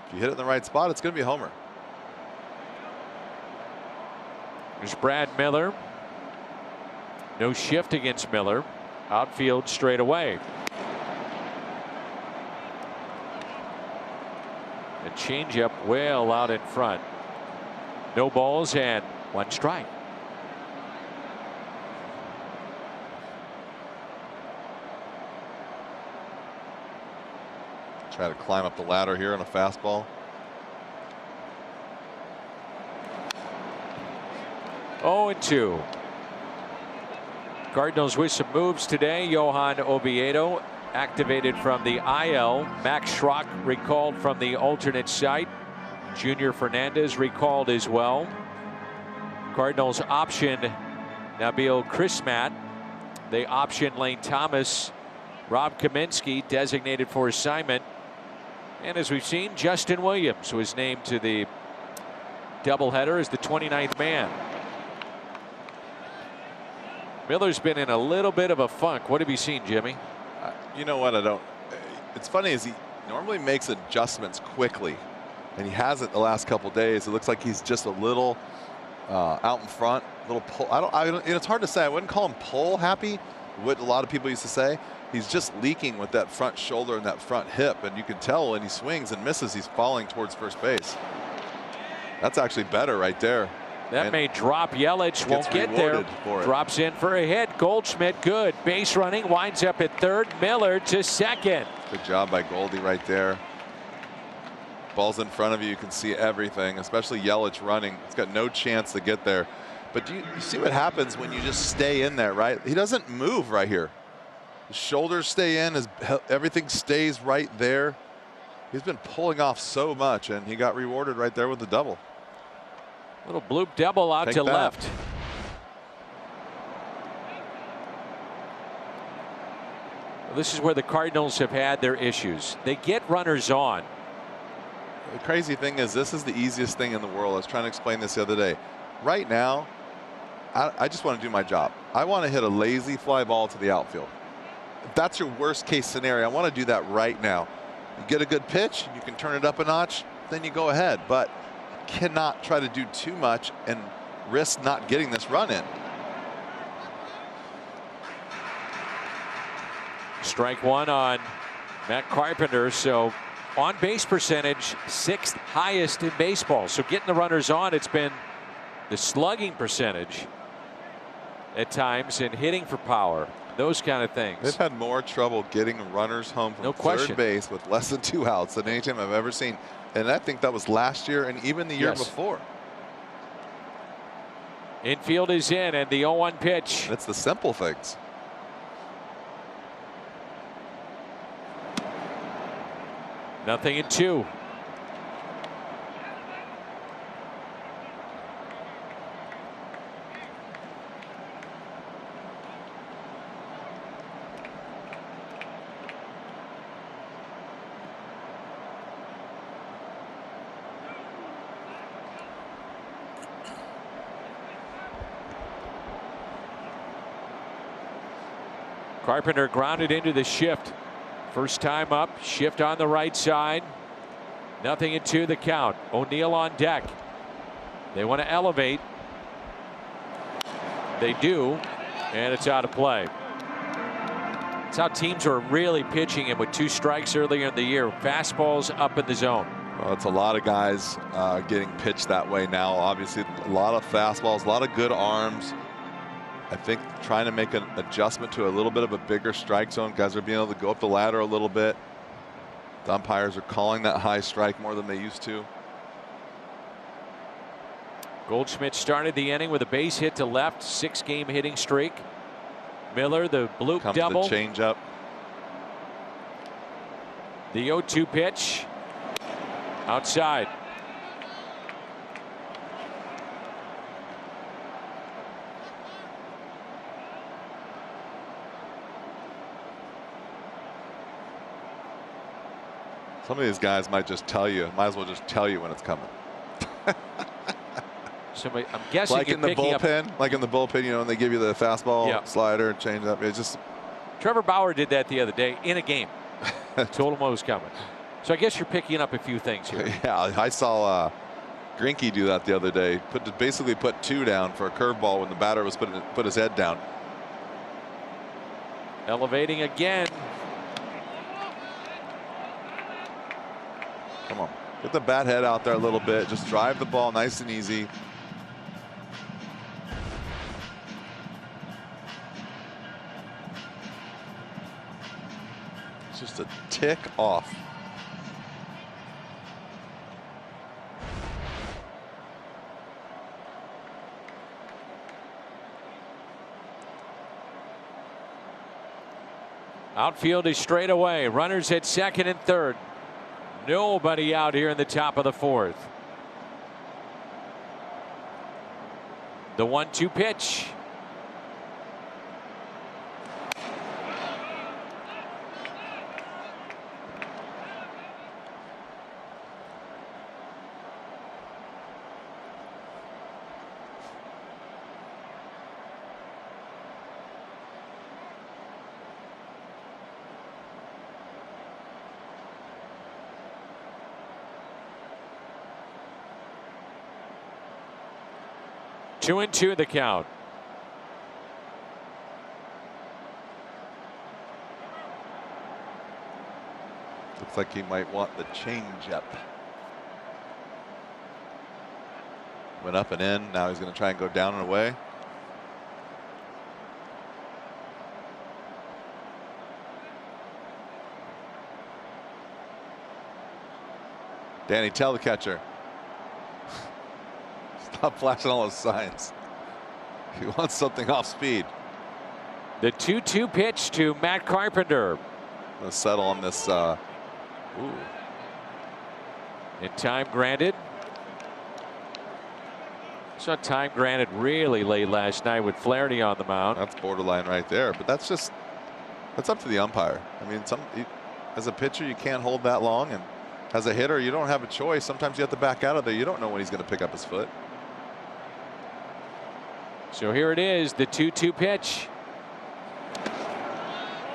If you hit it in the right spot, it's going to be a homer. There's Brad Miller. No shift against Miller. Outfield straight away. A changeup well out in front. No balls and 1 strike. Try to climb up the ladder here on a fastball. Oh, and 2. Cardinals with some moves today. Johan Oviedo activated from the IL. Max Schrock recalled from the alternate site. Junior Fernandez recalled as well. Cardinals option Nabil Chrismat. They option Lane Thomas. Rob Kaminsky designated for assignment. And as we've seen, Justin Williams was named to the doubleheader as the 29th man. Miller's been in a little bit of a funk. What have you seen, Jimmy? You know what? I don't. It's funny is he normally makes adjustments quickly, and he hasn't the last couple days. It looks like he's just a little out in front, a little pull. I don't. It's hard to say. I wouldn't call him pull happy. What a lot of people used to say. He's just leaking with that front shoulder and that front hip, and you can tell when he swings and misses, he's falling towards first base. That's actually better right there. That and may drop. Yelich won't get there. Drops in for a hit. Goldschmidt good. Base running. Winds up at third. Miller to second. Good job by Goldie right there. Ball's in front of you. You can see everything, especially Yelich running. He's got no chance to get there. But you see what happens when you just stay in there, right? He doesn't move right here. His shoulders stay in. Everything stays right there. He's been pulling off so much, and he got rewarded right there with the double. Little bloop double out to left. Well, this is where the Cardinals have had their issues. They get runners on. The crazy thing is, this is the easiest thing in the world. I was trying to explain this the other day. Right now, I just want to do my job. I want to hit a lazy fly ball to the outfield. If that's your worst case scenario, I want to do that right now. You get a good pitch, you can turn it up a notch, then you go ahead. But cannot try to do too much and risk not getting this run in. Strike 1 on Matt Carpenter. So on base percentage, 6th highest in baseball. So getting the runners on, it's been the slugging percentage at times and hitting for power. Those kind of things. They've had more trouble getting runners home from third base with less than 2 outs than any team I've ever seen. And I think that was last year and even the year before. Infield is in, and the 0-1 pitch. It's the simple things. Nothing in 2. Carpenter grounded into the shift. First time up, shift on the right side. 0-2 the count. O'Neill on deck. They want to elevate. They do, and it's out of play. That's how teams are really pitching him with 2 strikes earlier in the year. Fastballs up in the zone. Well, it's a lot of guys getting pitched that way now. Obviously, a lot of fastballs, a lot of good arms. I think trying to make an adjustment to a little bit of a bigger strike zone. Guys are being able to go up the ladder a little bit. The umpires are calling that high strike more than they used to. Goldschmidt started the inning with a base hit to left, 6-game hitting streak. Miller, the bloop Comes double. the change up. The 0-2 pitch. Outside. Some of these guys might just tell you, might as well just tell you when it's coming. Somebody, I'm guessing like in the bullpen, like in the bullpen, you know, when they give you the fastball, slider, change up. It's just. Trevor Bauer did that the other day in a game. Told him what was coming. So I guess you're picking up a few things here. Yeah, I saw Greinke do that the other day. Basically put 2 down for a curveball when the batter was put his head down. Elevating again. Come on, get the bat head out there a little bit. Just drive the ball nice and easy. It's just a tick off. Outfield is straight away. Runners at second and third. Nobody out here in the top of the 4th. The 1-2 pitch. Two and 2 the count. Looks like he might want the changeup. Went up and in. Now he's going to try and go down and away. Danny, tell the catcher. Stop flashing all those signs. He wants something off speed. The 2-2 pitch to Matt Carpenter. Let's settle on this. Ooh. In time granted. Saw time granted really late last night with Flaherty on the mound. That's borderline right there, but that's up to the umpire. I mean, as a pitcher, you can't hold that long, and as a hitter, you don't have a choice. Sometimes you have to back out of there. You don't know when he's going to pick up his foot. So here it is, the 2-2 pitch.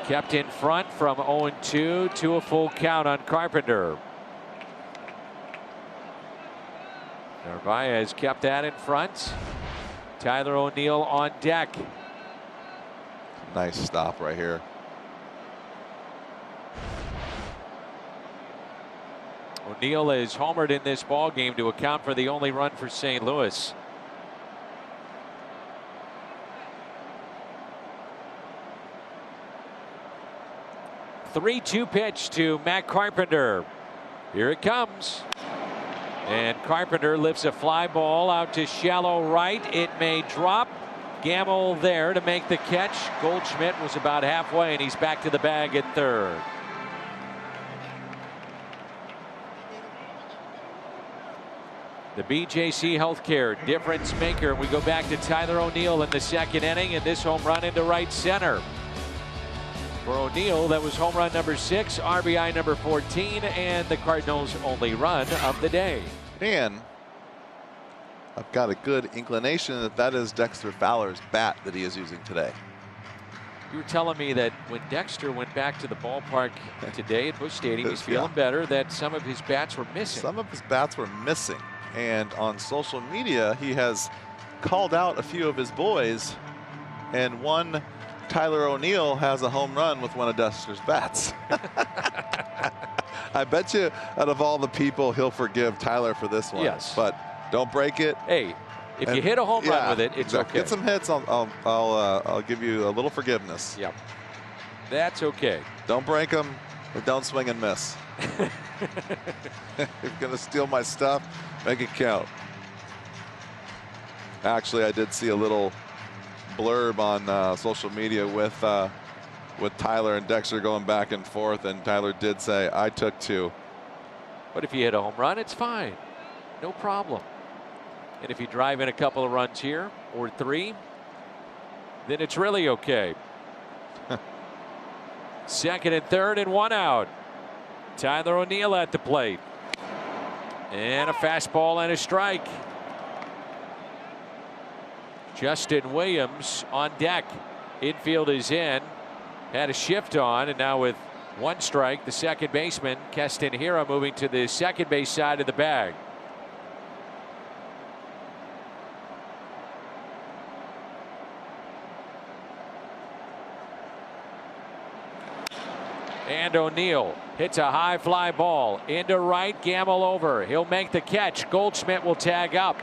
Kept in front from 0-2 to a full count on Carpenter. Narvaez kept that in front. Tyler O'Neill on deck. Nice stop right here. O'Neill is homered in this ball game to account for the only run for St. Louis. The 3-2 pitch to Matt Carpenter. Here it comes. And Carpenter lifts a fly ball out to shallow right. It may drop. Gamble there to make the catch. Goldschmidt was about halfway, and he's back to the bag at third. The BJC Healthcare difference maker. We go back to Tyler O'Neill in the second inning, and this home run into right center. For O'Neill, that was home run number 6, RBI number 14, and the Cardinals' only run of the day. And I've got a good inclination that is Dexter Fowler's bat that he is using today. You were telling me that when Dexter went back to the ballpark today at Busch Stadium, he's feeling better, that some of his bats were missing. Some of his bats were missing. And on social media, he has called out a few of his boys. And one, Tyler O'Neill, has a home run with one of Dexter's bats. I bet you out of all the people, he'll forgive Tyler for this one. Yes. But don't break it. Hey, if you hit a home run with it, it's exactly. okay. Get some hits, I'll give you a little forgiveness. Yep. That's okay. Don't break them, but don't swing and miss. If you're gonna steal my stuff, make it count. Actually, I did see a little blurb on social media with Tyler and Dexter going back and forth, and Tyler did say, "I took 2." But if you hit a home run, it's fine. No problem. And if you drive in a couple of runs here or 3, then it's really okay. Second and third and 1 out. Tyler O'Neill at the plate. And a fastball and a strike. Justin Williams on deck. Infield is in. Had a shift on, and now with 1 strike, the second baseman, Keston Hiura, moving to the second base side of the bag. And O'Neill hits a high fly ball into right. Gamble over. He'll make the catch. Goldschmidt will tag up.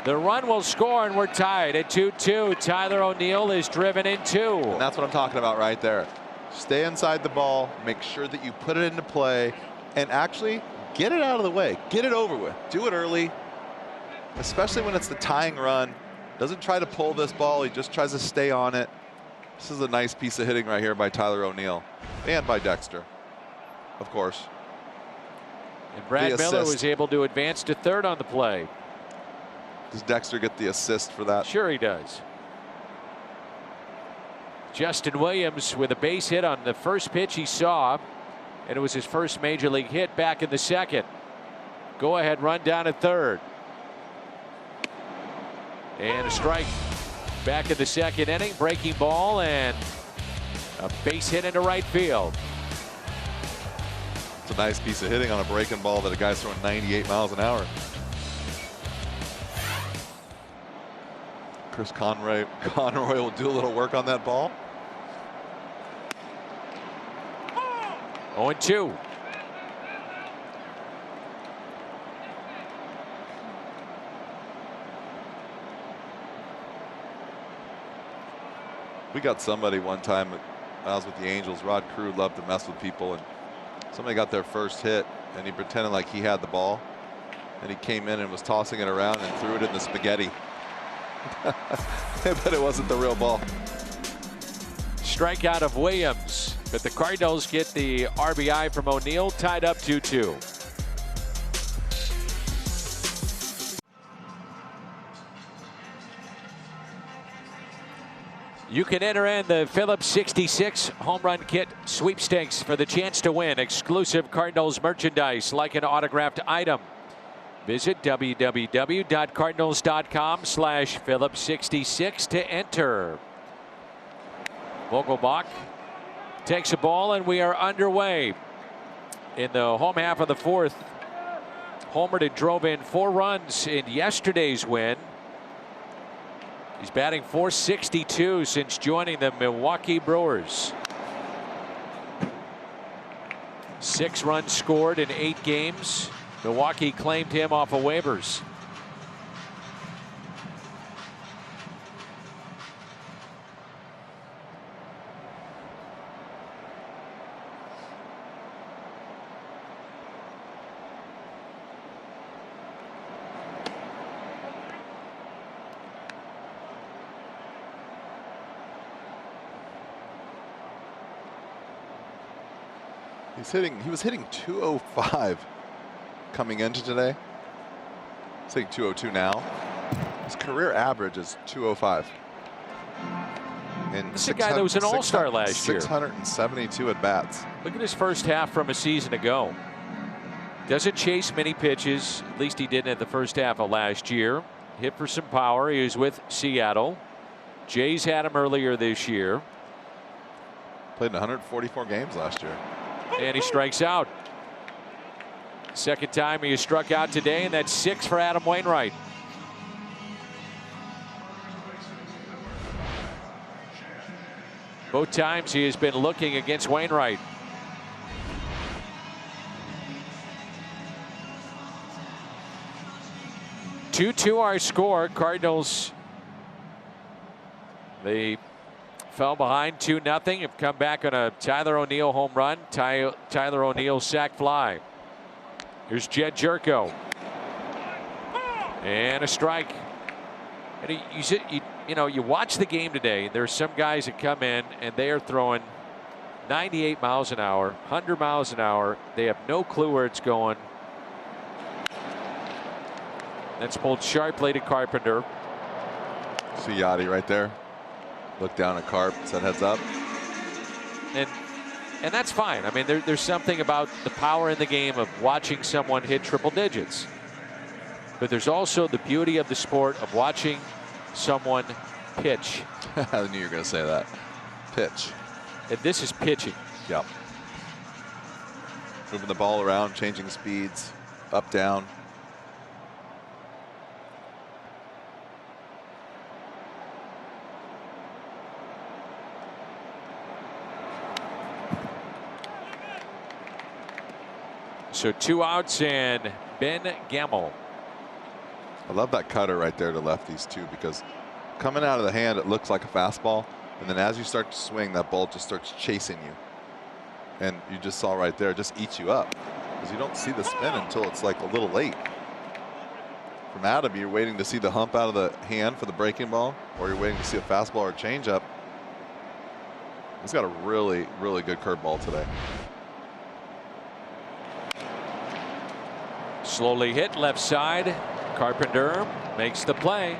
The run will score, and we're tied at 2-2. Tyler O'Neill is driven in 2. And that's what I'm talking about right there. Stay inside the ball. Make sure that you put it into play, and actually get it out of the way. Get it over with. Do it early, especially when it's the tying run. Doesn't try to pull this ball. He just tries to stay on it. This is a nice piece of hitting right here by Tyler O'Neill and by Dexter, of course. And Brad Miller was able to advance to third on the play. Does Dexter get the assist for that? Sure he does. Justin Williams with a base hit on the first pitch he saw, and it was his first major league hit back in the second. Go ahead run down at third. And a strike. Back in the second inning, breaking ball and a base hit into right field. It's a nice piece of hitting on a breaking ball that a guy's throwing 98 miles an hour. Chris Conroy will do a little work on that ball. 0-2. We got somebody one time when I was with the Angels. Rod Crew loved to mess with people, and somebody got their first hit, and he pretended like he had the ball, and he came in and was tossing it around and threw it in the spaghetti. But it wasn't the real ball. Strikeout of Williams, but the Cardinals get the RBI from O'Neill, tied up 2-2. You can enter in the Phillips 66 Home Run Kit sweepstakes for the chance to win exclusive Cardinals merchandise like an autographed item. Visit www.cardinals.com/Phillips66 to enter. Vogelbach takes a ball, and we are underway in the home half of the fourth. Homered and drove in 4 runs in yesterday's win. He's batting .462 since joining the Milwaukee Brewers. 6 runs scored in 8 games. Milwaukee claimed him off of waivers. He was hitting 205 coming into today. He's hitting 202 now. His career average is 205. And this is a guy that was an all-star last year. 672 at bats. Look at his first half from a season ago. Doesn't chase many pitches. At least he didn't at the first half of last year. Hit for some power. He was with Seattle. Jays had him earlier this year. Played in 144 games last year. And he strikes out. Second time he has struck out today, and that's 6 for Adam Wainwright. Both times he has been looking against Wainwright. Two our score. Cardinals, they fell behind 2-0. Have come back on a Tyler O'Neill home run. Tyler O'Neill sac fly. Here's Jed Jerko. And a strike. And you watch the game today. There's some guys that come in and they are throwing 98 miles an hour, 100 miles an hour. They have no clue where it's going. That's pulled sharply to Carpenter. See Yachty right there. Look down at Carp, said heads up. And that's fine. I mean, there's something about the power in the game of watching someone hit triple digits. But there's also the beauty of the sport of watching someone pitch. I knew you were going to say that. Pitch. And this is pitching. Yep. Moving the ball around, changing speeds, up, down. So 2 outs and Ben Gamel. I love that cutter right there to lefties too, because coming out of the hand it looks like a fastball, and then as you start to swing, that ball just starts chasing you, and you just saw right there, it just eats you up because you don't see the spin until it's like a little late. From Adam, you're waiting to see the hump out of the hand for the breaking ball, or you're waiting to see a fastball or a changeup. He's got a really, really good curveball today. Slowly hit left side. Carpenter makes the play.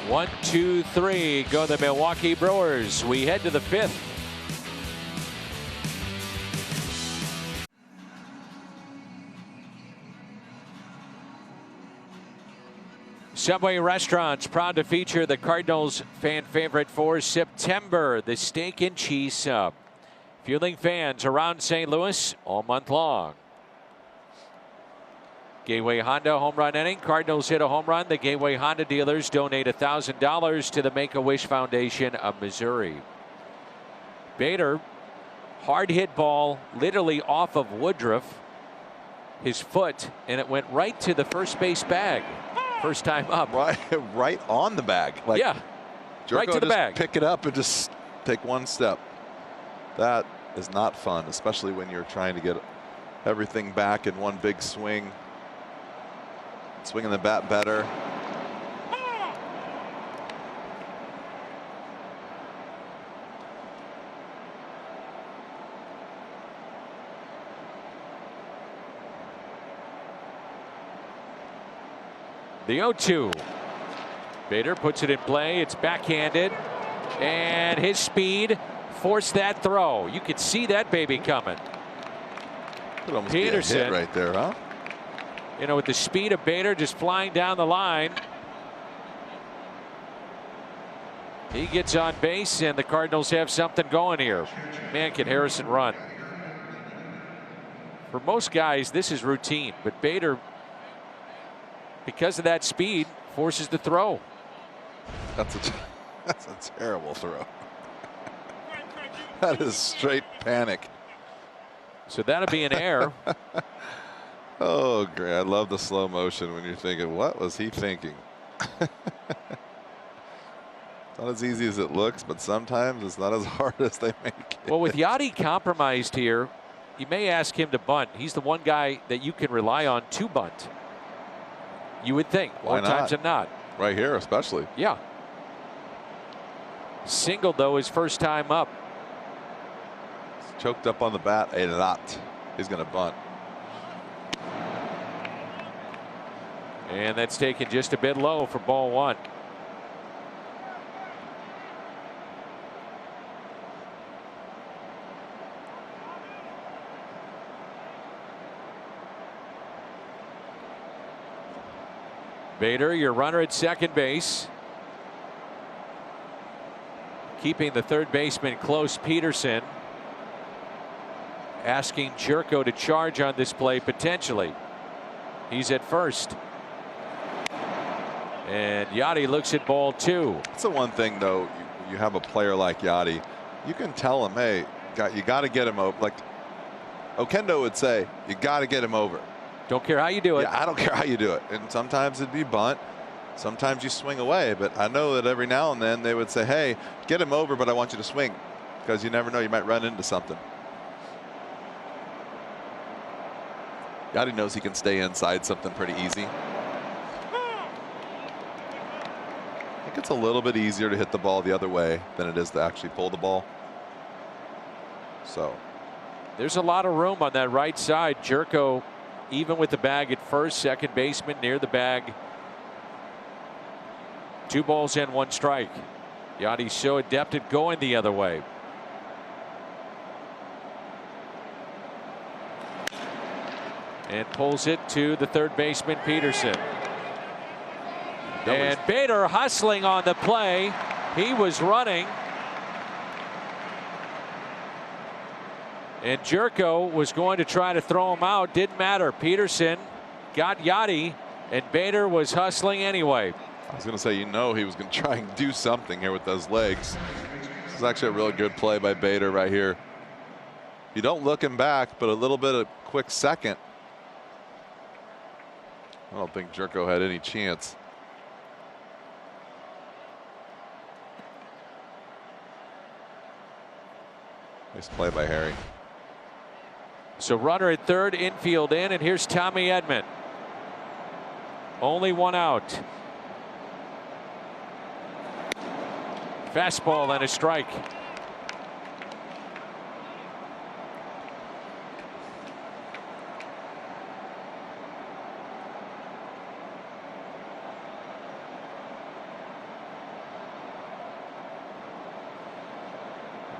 1, 2, 3 go the Milwaukee Brewers. We head to the 5th. Subway Restaurants proud to feature the Cardinals fan favorite for September, the steak and cheese sub. Fueling fans around St. Louis all month long. Gateway Honda home run inning. Cardinals hit a home run. The Gateway Honda dealers donate $1,000 to the Make-A-Wish Foundation of Missouri. Bader, hard hit ball literally off of Woodruff, his foot, and it went right to the first base bag. First time up. Right on the bag. Like, yeah, Jerko right to the bag. Pick it up and just take one step. That is not fun, especially when you're trying to get everything back in one big swing. Swinging the bat better. The 0-2. Bader puts it in play. It's backhanded. And his speed forced that throw. You could see that baby coming. Could almost Peterson be a hit right there, huh? You know, with the speed of Bader just flying down the line. He gets on base, and the Cardinals have something going here. Man, can Harrison run. For most guys, this is routine, but Bader, because of that speed, forces the throw. That's a terrible throw. That is straight panic. So that'll be an error. Oh, great. I love the slow motion when you're thinking, what was he thinking? It's not as easy as it looks, but sometimes it's not as hard as they make it. Well, with Yachty compromised here, you may ask him to bunt. He's the one guy that you can rely on to bunt. You would think. More times than not. Right here, especially. Yeah. Singled, though, his first time up. He's choked up on the bat a lot. He's going to bunt. And that's taken just a bit low for ball 1. Bader, your runner at second base. keeping the third baseman close. Peterson asking Jerko to charge on this play potentially. He's at first. And Yachty looks at ball 2. That's the one thing, though. You have a player like Yachty, you can tell him, hey, you got to get him over. Like Okendo would say, you got to get him over. Don't care how you do it. Yeah, I don't care how you do it. And sometimes it'd be bunt. Sometimes you swing away. But I know that every now and then they would say, hey, get him over, but I want you to swing. Because you never know, you might run into something. Yachty knows he can stay inside something pretty easy. I think it's a little bit easier to hit the ball the other way than it is to actually pull the ball. So there's a lot of room on that right side. Jerko, even with the bag at first, second baseman near the bag. 2 balls and 1 strike. Yachty's so adept at going the other way. And pulls it to the third baseman, Peterson. And Bader hustling on the play. He was running. And Jerko was going to try to throw him out. Didn't matter. Peterson got Yachty, and Bader was hustling anyway. I was going to say, he was going to try and do something here with those legs. This is actually a really good play by Bader right here. You don't look him back, but a little bit of quick second. I don't think Jerko had any chance. Nice play by Harry. So runner at third, infield in, and here's Tommy Edman. Only 1 out. Fastball and a strike.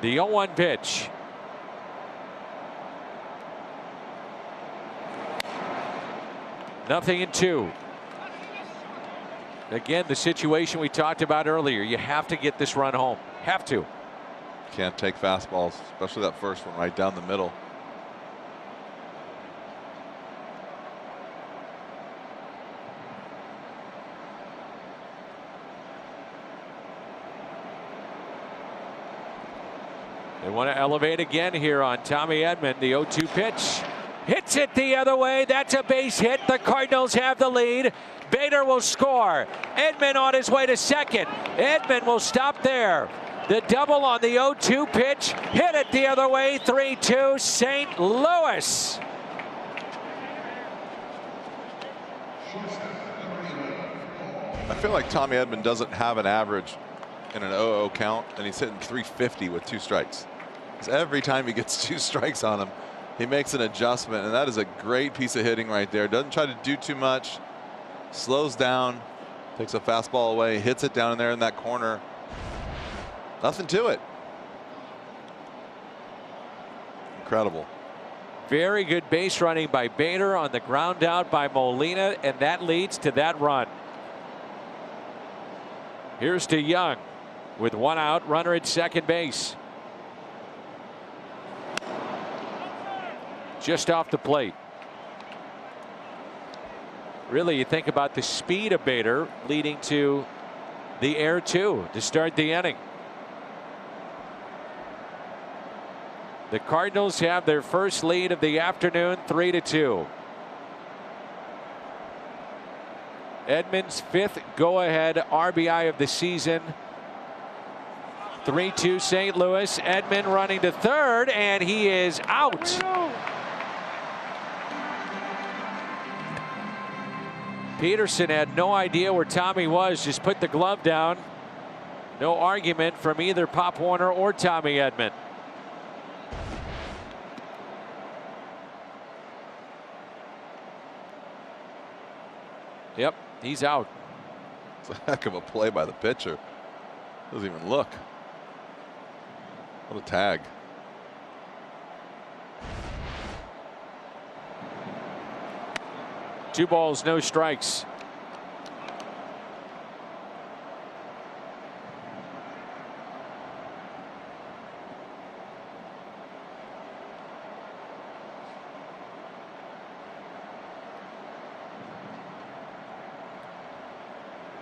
The 0-1 pitch. Nothing in 2. Again, the situation we talked about earlier. You have to get this run home. Have to. Can't take fastballs, especially that first one right down the middle. They want to elevate again here on Tommy Edman. The 0-2 pitch. Hits it the other way. That's a base hit. The Cardinals have the lead. Bader will score. Edman on his way to second. Edman will stop there. The double on the 0-2 pitch. Hit it the other way. 3-2 St. Louis. I feel like Tommy Edman doesn't have an average in an 0-0 count, and he's hitting 350 with 2 strikes. Because every time he gets 2 strikes on him, he makes an adjustment, and that is a great piece of hitting right there. Doesn't try to do too much, slows down, takes a fastball away, hits it down in there in that corner. Nothing to it. Incredible. Very good base running by Bader on the ground out by Molina, and that leads to that run. Here's to Young with 1 out, runner at second base. Just off the plate. Really, you think about the speed of Bader leading to the error 2 to start the inning. The Cardinals have their first lead of the afternoon, 3-2. Edman's 5th go-ahead RBI of the season. 3-2 St. Louis. Edman running to third, and he is out. Peterson had no idea where Tommy was, just put the glove down. No argument from either Pop Warner or Tommy Edman. Yep, he's out. It's a heck of a play by the pitcher. Doesn't even look. What a tag. Two balls, no strikes.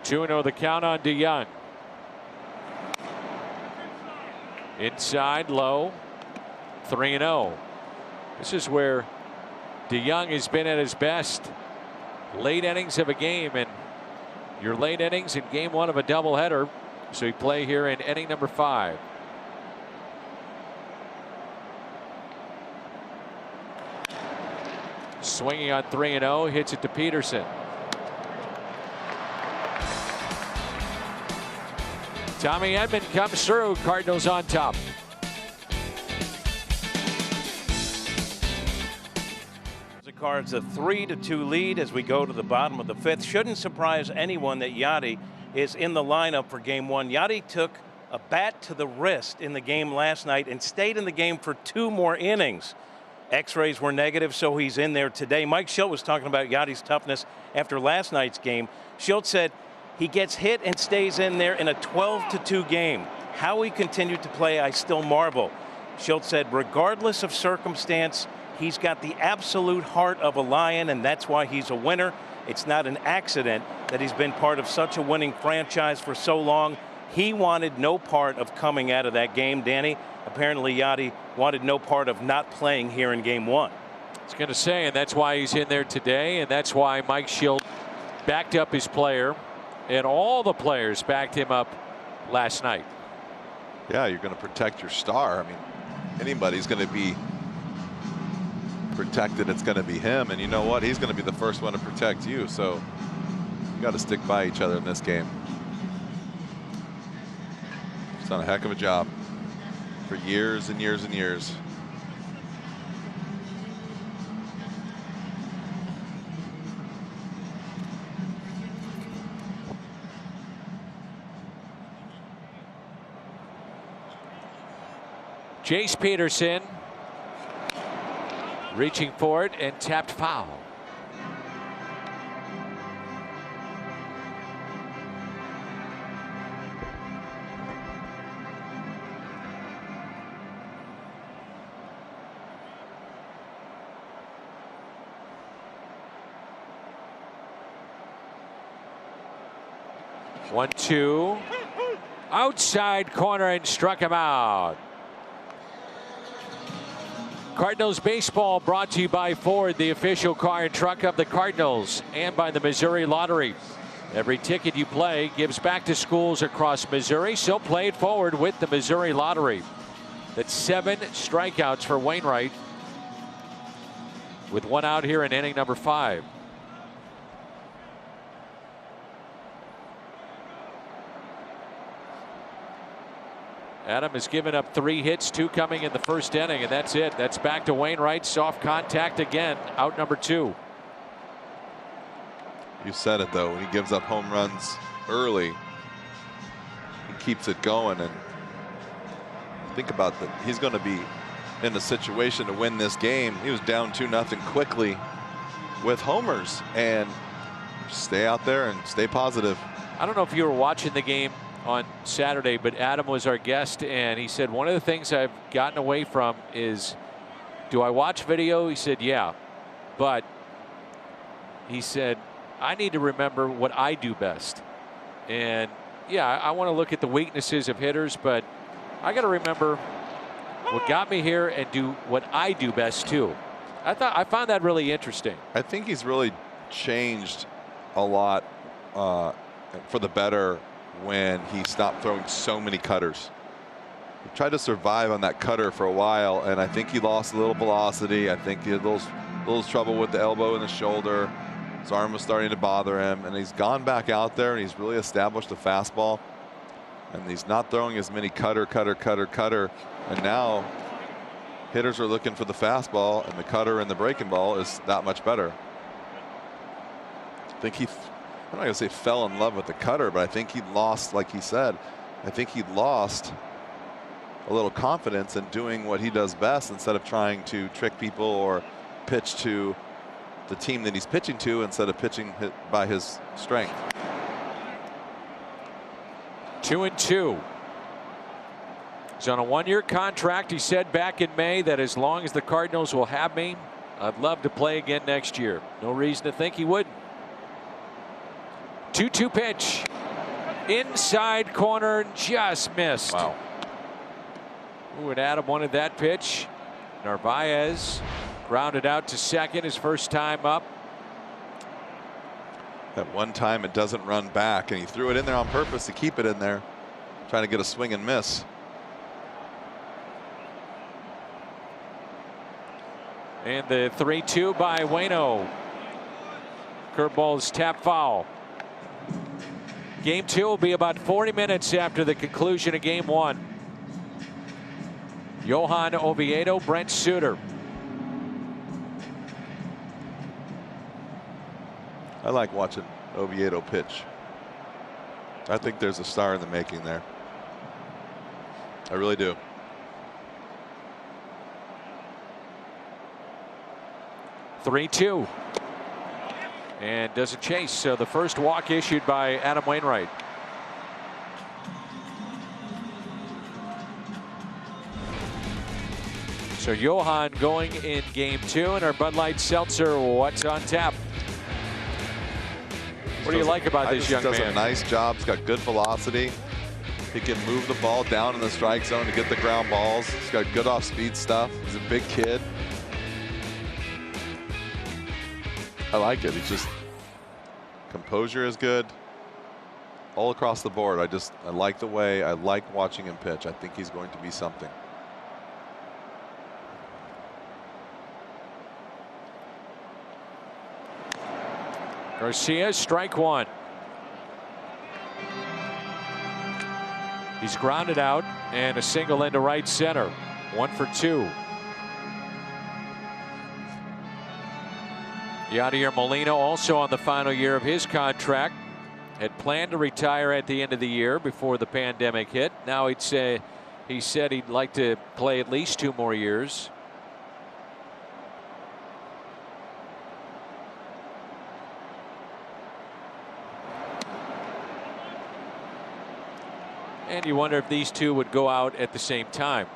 2-0 the count on DeYoung. Inside low. 3-0. This is where DeYoung has been at his best. Late innings of a game, and your late innings in game one of a doubleheader. So you play here in inning number 5. Swinging on 3-0, hits it to Peterson. Tommy Edman comes through. Cardinals on top. The Cards a 3-2 lead as we go to the bottom of the 5th. Shouldn't surprise anyone that Yadi is in the lineup for game 1. Yadi took a bat to the wrist in the game last night and stayed in the game for 2 more innings. X-rays were negative, so he's in there today. Mike Shildt was talking about Yadi's toughness after last night's game. Shildt said he gets hit and stays in there in a 12-2 game. How he continued to play, I still marvel. Shildt said regardless of circumstance, he's got the absolute heart of a lion, and that's why he's a winner. It's not an accident that he's been part of such a winning franchise for so long. He wanted no part of coming out of that game, Danny. Apparently, Yadi wanted no part of not playing here in game 1. I was going to say, and that's why he's in there today, and that's why Mike Shildt backed up his player, and all the players backed him up last night. Yeah, you're going to protect your star. I mean, anybody's going to be protected. It's going to be him, and you know what? He's going to be the first one to protect you. So you got to stick by each other in this game. He's done a heck of a job for years and years and years. Jace Peterson reaching for it and tapped foul. One, two, outside corner and struck him out. Cardinals baseball brought to you by Ford, the official car and truck of the Cardinals, and by the Missouri Lottery. Every ticket you play gives back to schools across Missouri, so play it forward with the Missouri Lottery. That's 7 strikeouts for Wainwright, with 1 out here in inning number 5. Adam has given up 3 hits, 2 coming in the first inning, and that's it. That's back to Wainwright. Soft contact again, out number 2. You said it, though. When he gives up home runs early, he keeps it going. And think about that. He's going to be in a situation to win this game. He was down 2-0 quickly with homers, and stay out there and stay positive. I don't know if you were watching the game on Saturday, but Adam was our guest, and he said one of the things I've gotten away from is, do I watch video? He said, yeah, but he said, I need to remember what I do best. And yeah, I want to look at the weaknesses of hitters, but I got to remember what got me here and do what I do best too. I found that really interesting. I think he's really changed a lot for the better when he stopped throwing so many cutters. He tried to survive on that cutter for a while, and I think he lost a little velocity. I think he had a little trouble with the elbow and the shoulder. His arm was starting to bother him, and he's gone back out there and he's really established a fastball, and he's not throwing as many cutter, and now hitters are looking for the fastball, and the cutter and the breaking ball is that much better. I think I'm not going to say fell in love with the cutter, but I think he lost, like he said, I think he lost a little confidence in doing what he does best instead of trying to trick people or pitch to the team that he's pitching to instead of pitching by his strength. 2-2. He's on a 1-year contract. He said back in May that as long as the Cardinals will have me, I'd love to play again next year. No reason to think he wouldn't. 2-2 pitch. Inside corner, just missed. Wow. Ooh, and Adam wanted that pitch. Narvaez grounded out to second, his first time up. At one time it doesn't run back, and he threw it in there on purpose to keep it in there, trying to get a swing and miss. And the 3-2 by Waino. Curveball's tap foul. Game 2 will be about 40 minutes after the conclusion of game 1. Johan Oviedo, Brent Suter. I like watching Oviedo pitch. I think there's a star in the making there. I really do. (3-2) and doesn't chase. So the first walk issued by Adam Wainwright. So Johan going in game 2, and our Bud Light Seltzer, what's on tap? What do you like about this young man? Does a nice job. He's got good velocity. He can move the ball down in the strike zone to get the ground balls. He's got good off-speed stuff. He's a big kid. I like it. He's just, composure is good all across the board. I like the way, I like watching him pitch. I think he's going to be something. Garcia, strike 1. He's grounded out, and a single into right center. 1 for 2. Yadier Molina also on the final year of his contract. Had planned to retire at the end of the year before the pandemic hit. Now he said he'd like to play at least 2 more years. And you wonder if these two would go out at the same time.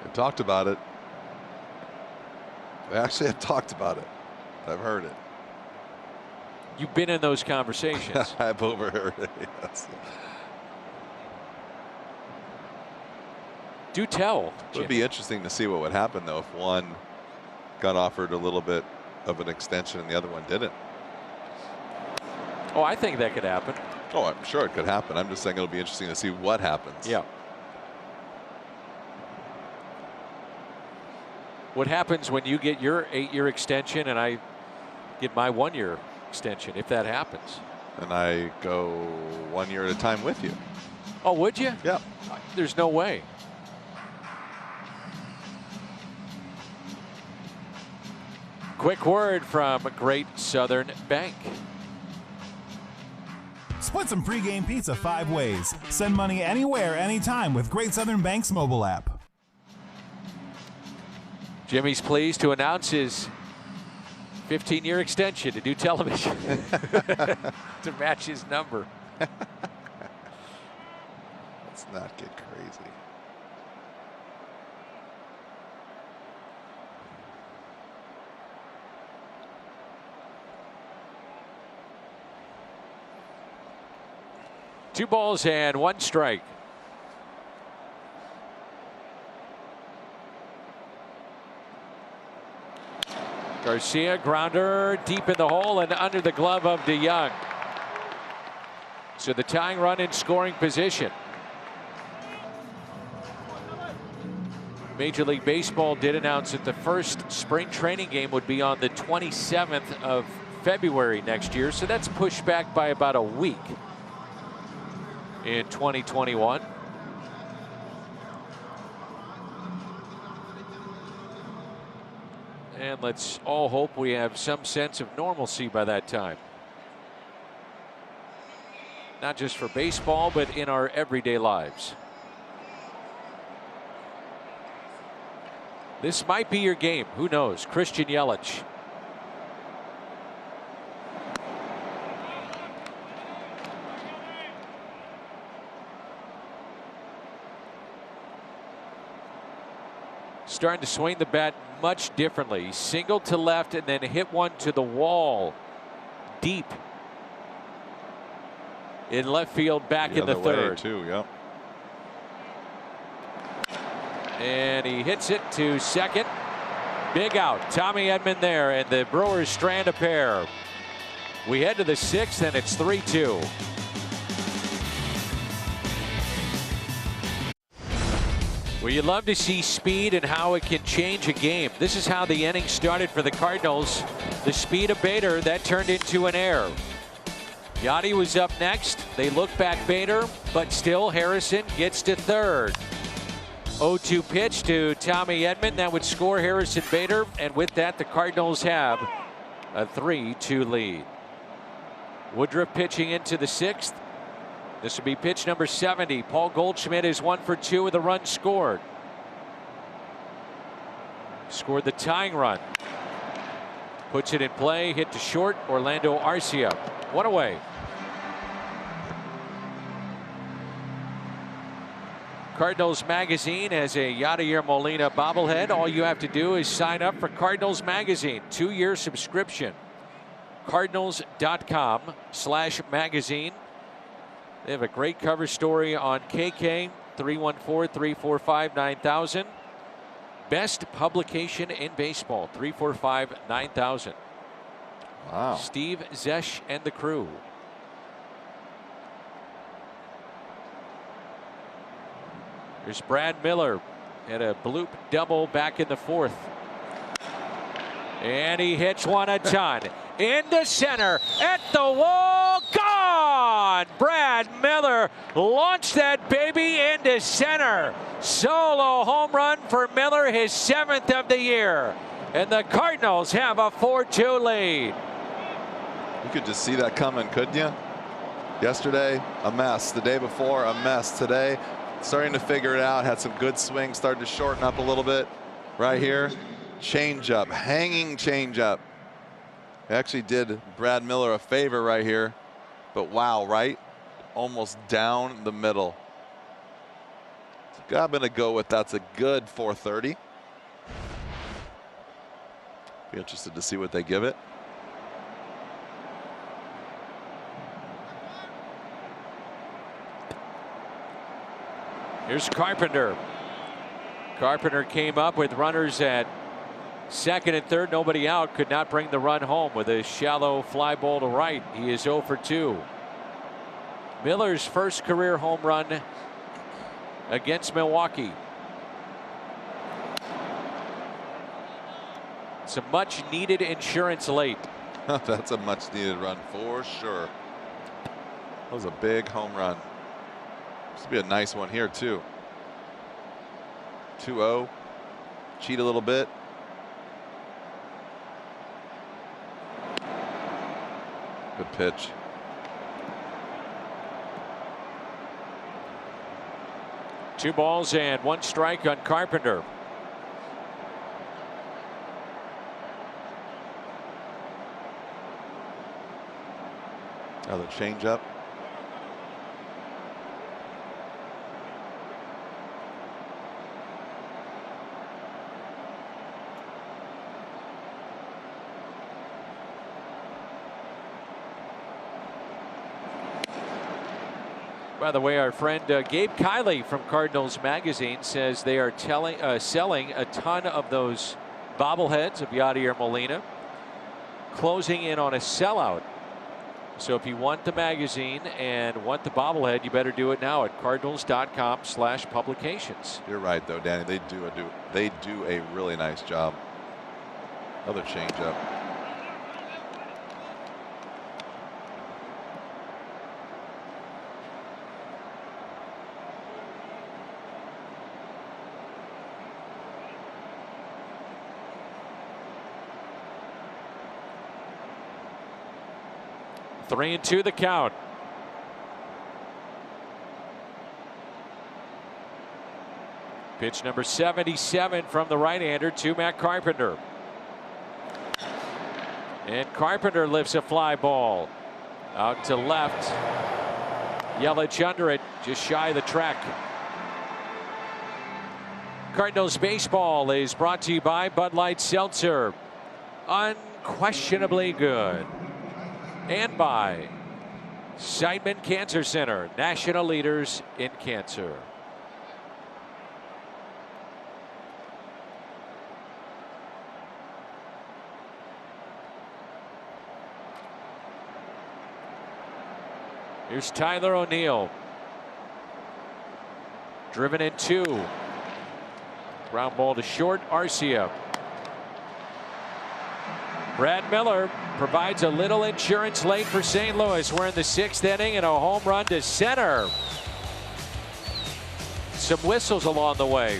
They talked about it. They actually have talked about it. I've heard it. You've been in those conversations. I've overheard it, yes. Do tell. It would be interesting to see what would happen, though, if one got offered a little bit of an extension and the other one didn't. Oh, I think that could happen. Oh, I'm sure it could happen. I'm just saying it'll be interesting to see what happens. Yeah. What happens when you get your 8-year extension and I get my 1-year extension, if that happens? And I go 1 year at a time with you. Oh, would you? Yeah. There's no way. Quick word from Great Southern Bank. Split some pregame pizza 5 ways. Send money anywhere, anytime with Great Southern Bank's mobile app. Jimmy's pleased to announce his 15-year extension to do television to match his number. Let's not get crazy. Two balls and 1 strike. Garcia, grounder deep in the hole and under the glove of DeYoung. So the tying run in scoring position. Major League Baseball did announce that the first spring training game would be on the 27th of February next year. So that's pushed back by about a week in 2021. And let's all hope we have some sense of normalcy by that time. Not just for baseball, but in our everyday lives. This might be your game. Who knows? Christian Yelich. Starting to swing the bat much differently. Singled to left and then hit one to the wall deep. in left field back in the other way, third. too, yep. And he hits it to second. Big out. Tommy Edman there, and the Brewers strand a pair. We head to the sixth, and it's 3-2. Well, you'd love to see speed and how it can change a game. This is how the inning started for the Cardinals. The speed of Bader, that turned into an error. Yachty was up next. They look back Bader, but still Harrison gets to third. 0-2 pitch to Tommy Edman. That would score Harrison Bader, and with that, the Cardinals have a 3-2 lead. Woodruff pitching into the sixth. This would be pitch number 70. Paul Goldschmidt is 1 for 2 with a run scored. Scored the tying run. Puts it in play, hit to short. Orlando Arcia. One away. Cardinals Magazine has a Yadier Molina bobblehead. All you have to do is sign up for Cardinals Magazine. 2-year subscription. Cardinals.com/magazine. They have a great cover story on KK 314-345-9000. Best publication in baseball 345-9000. Wow. Steve Zesh and the crew. There's Brad Miller at a bloop double back in the fourth. And he hits one a ton. Into center, at the wall, gone! Brad Miller launched that baby into center. Solo home run for Miller, his 7th of the year. And the Cardinals have a 4-2 lead. You could just see that coming, couldn't you? Yesterday, a mess. The day before, a mess. Today, starting to figure it out. Had some good swings, started to shorten up a little bit. Right here, changeup, hanging changeup. Actually did Brad Miller a favor right here, but wow, right? Almost down the middle. So I'm gonna go with that's a good 430. Be interested to see what they give it. Here's Carpenter. Carpenter came up with runners at second and third, nobody out, could not bring the run home with a shallow fly ball to right. He is 0 for 2. Miller's first career home run against Milwaukee. It's a much needed insurance late. That's a much needed run for sure. That was a big home run. This will be a nice one here too. 2-0. Cheat a little bit. Good pitch. Two balls and one strike on Carpenter. Another changeup. By the way, our friend Gabe Kiley from Cardinals Magazine says they are selling a ton of those bobbleheads of Yadier Molina, closing in on a sellout. So if you want the magazine and want the bobblehead, you better do it now at cardinals.com/publications. You're right though, Danny. They do a really nice job. Another changeup. Three and two the count. Pitch number 77 from the right-hander to Matt Carpenter. And Carpenter lifts a fly ball out to left. Yelich under it, just shy of the track. Cardinals baseball is brought to you by Bud Light Seltzer. Unquestionably good. And by Seidman Cancer Center, national leaders in cancer. Here's Tyler O'Neill. Driven in 2. Ground ball to short, Arcia. Brad Miller provides a little insurance late for St. Louis. We're in the 6th inning and a home run to center. Some whistles along the way.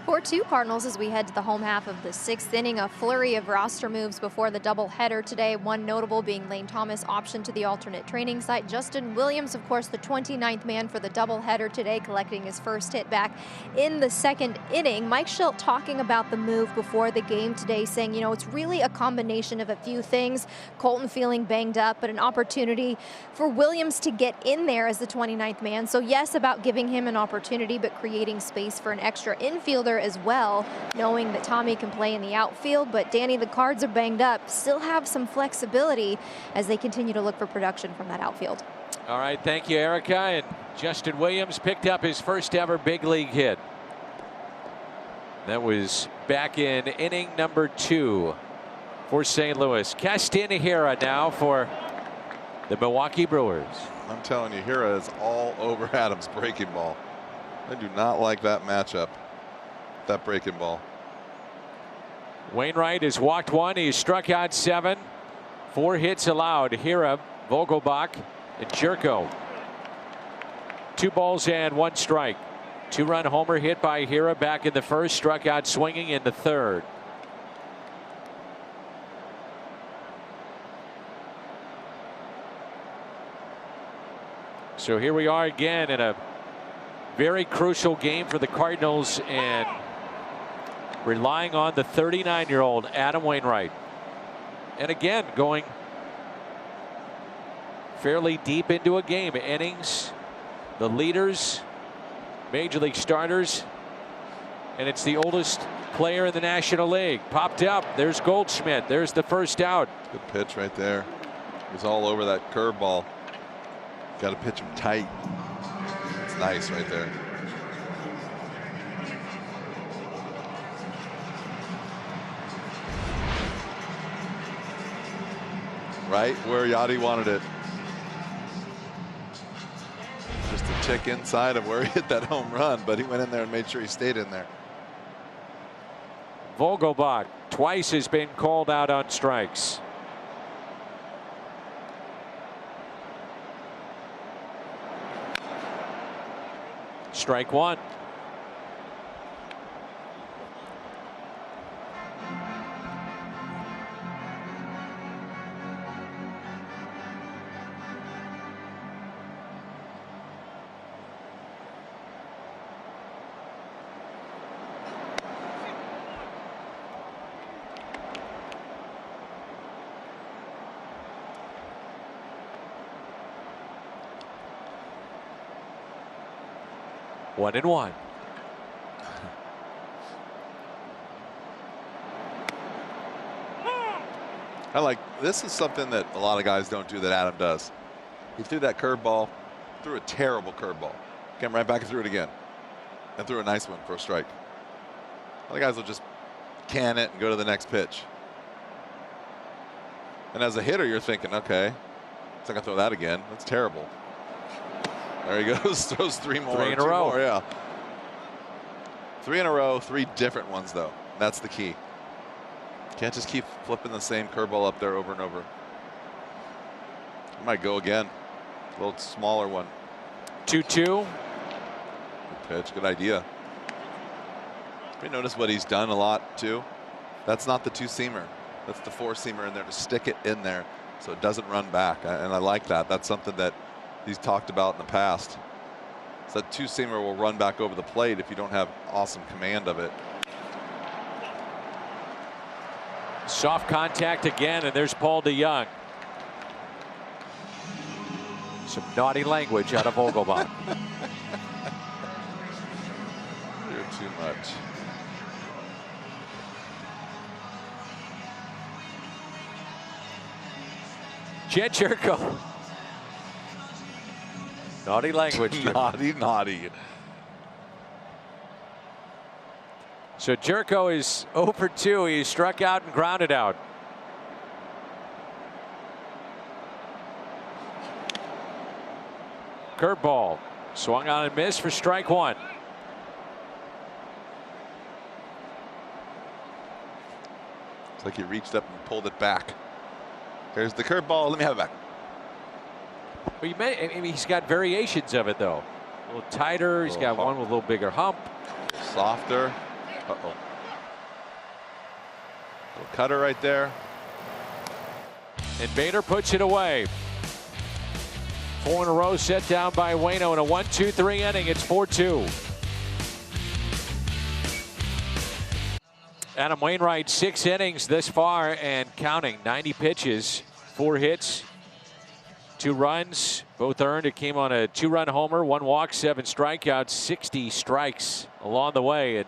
4-2 Cardinals as we head to the home half of the 6th inning. A flurry of roster moves before the doubleheader today. One notable being Lane Thomas optioned to the alternate training site. Justin Williams, of course, the 29th man for the doubleheader today, collecting his first hit back in the 2nd inning. Mike Shildt talking about the move before the game today, saying, you know, it's really a combination of a few things. Colton feeling banged up, but an opportunity for Williams to get in there as the 29th man. So yes, about giving him an opportunity, but creating space for an extra infielder as well, knowing that Tommy can play in the outfield. But Danny, the Cards are banged up, still have some flexibility as they continue to look for production from that outfield. All right, thank you, Erica. And Justin Williams picked up his first ever big league hit. That was back in inning number 2 for St. Louis. Castin Hira now for the Milwaukee Brewers. I'm telling you, Hira is all over Adams' breaking ball. I do not like that matchup. That breaking ball. Wainwright has walked 1. He's struck out 7. 4 hits allowed. Hira, Vogelbach, and Jerko. 2 balls and 1 strike. 2-run homer hit by Hira back in the 1st. Struck out swinging in the 3rd. So here we are again in a very crucial game for the Cardinals, and relying on the 39-year-old Adam Wainwright. And again, going fairly deep into a game. Innings, the leaders, major league starters, and it's the oldest player in the National League. Popped up. There's Goldschmidt. There's the first out. Good pitch right there. He's all over that curveball. Got to pitch him tight. It's nice right there. Right where Yachty wanted it. Just a tick inside of where he hit that home run, but he went in there and made sure he stayed in there. Vogelbach twice has been called out on strikes. Strike 1. One and one. I like this is something that a lot of guys don't do that Adam does. He threw that curveball, threw a terrible curveball, came right back and threw it again, and threw a nice one for a strike. Other guys will just can it and go to the next pitch. And as a hitter, you're thinking, okay, he's not gonna throw that again. That's terrible. There he goes, throws 3 more. 3 in a row. More, yeah. 3 in a row, 3 different ones though. That's the key. Can't just keep flipping the same curveball up there over and over. He might go again. A little smaller one. 2-2. Good pitch, good idea. You notice what he's done a lot too? That's not the 2-seamer. That's the 4-seamer in there to stick it in there so it doesn't run back. And I like that. That's something that he's talked about in the past. So that 2-seamer will run back over the plate if you don't have awesome command of it. Soft contact again, and there's Paul DeYoung. Some naughty language out of Vogelbach. You're too much. Jed Jerko. Naughty language. Jim. Naughty, naughty. So Jerko is 0 for 2. He struck out and grounded out. Curveball. Swung on and missed for strike 1. It's like he reached up and pulled it back. There's the curveball. Let me have it back. Well, I mean, he's got variations of it, though. A little tighter. He's got one with a little bigger hump. Softer. Uh-oh. Little cutter right there. And Bader puts it away. 4 in a row set down by Waino in a 1-2-3 inning. It's 4-2. Adam Wainwright, 6 innings this far and counting. 90 pitches, 4 hits, 2 runs, both earned. It came on a 2-run homer, 1 walk, 7 strikeouts, 60 strikes along the way. And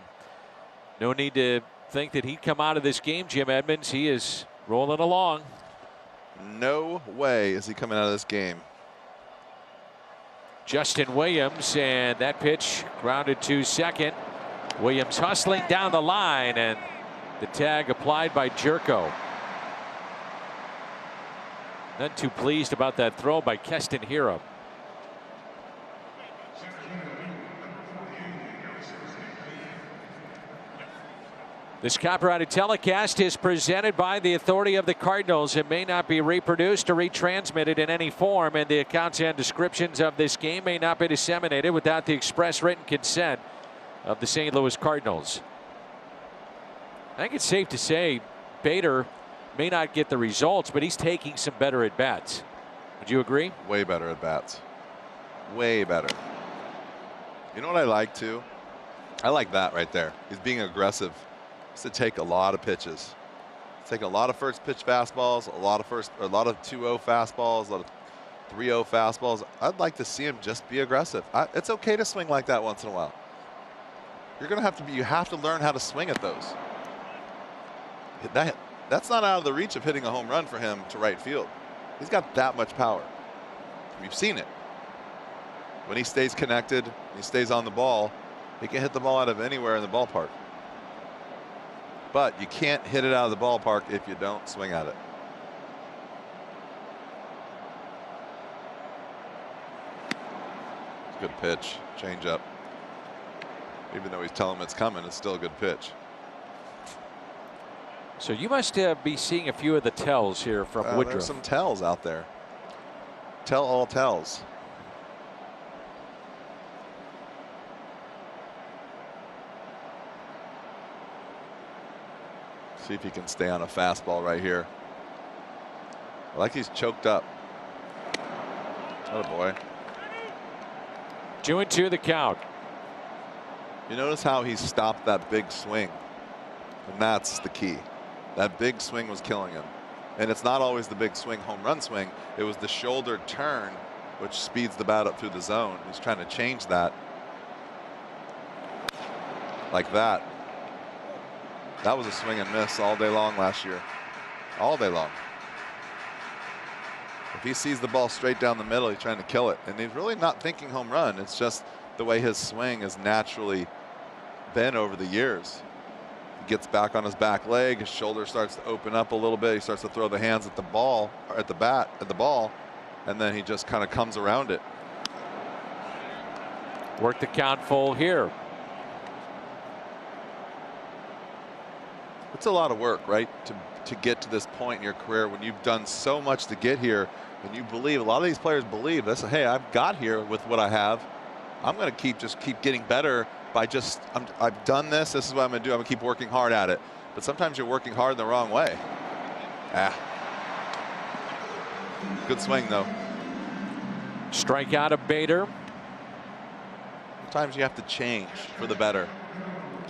no need to think that he'd come out of this game, Jim Edmonds. He is rolling along. No way is he coming out of this game. Justin Williams, and that pitch grounded to second. Williams hustling down the line, and the tag applied by Jerko. Not too pleased about that throw by Keston Hiura. This copyrighted telecast is presented by the authority of the Cardinals. It may not be reproduced or retransmitted in any form, and the accounts and descriptions of this game may not be disseminated without the express written consent of the St. Louis Cardinals. I think it's safe to say Bader may not get the results, but he's taking some better at bats. Would you agree? Way better at bats. Way better. You know what I like too? I like that right there. He's being aggressive. To take a lot of pitches, taking a lot of first pitch fastballs, a lot of 2-0 fastballs, a lot of 3-0 fastballs. I'd like to see him just be aggressive. It's okay to swing like that once in a while. You're gonna have to be. You have to learn how to swing at those. That's not out of the reach of hitting a home run for him to right field. He's got that much power. We've seen it. When he stays connected, he stays on the ball. He can hit the ball out of anywhere in the ballpark. But you can't hit it out of the ballpark if you don't swing at it. Good pitch, change up. Even though he's telling him it's coming, it's still a good pitch. So you must be seeing a few of the tells here from Woodruff. There's some tells out there. Tell all tells. See if he can stay on a fastball right here. Like he's choked up. Oh boy. 2-2 the count. You notice how he stopped that big swing, and that's the key. That big swing was killing him. And it's not always the big swing, home run swing. It was the shoulder turn, which speeds the bat up through the zone. He's trying to change that. Like that. That was a swing and miss all day long last year. All day long. If he sees the ball straight down the middle, he's trying to kill it. And he's really not thinking home run. It's just the way his swing has naturally been over the years. He gets back on his back leg. His shoulder starts to open up a little bit. He starts to throw the hands at the ball, or at the bat, at the ball. And then he just kind of comes around it. Work the count full here. It's a lot of work, right? To get to this point in your career when you've done so much to get here, and you believe, a lot of these players believe this, hey, I've got here with what I have. I'm going to just keep getting better by I've done this. This is what I'm going to do. I'm going to keep working hard at it. But sometimes you're working hard in the wrong way. Good swing, though. Strikeout of Bader. Sometimes you have to change for the better.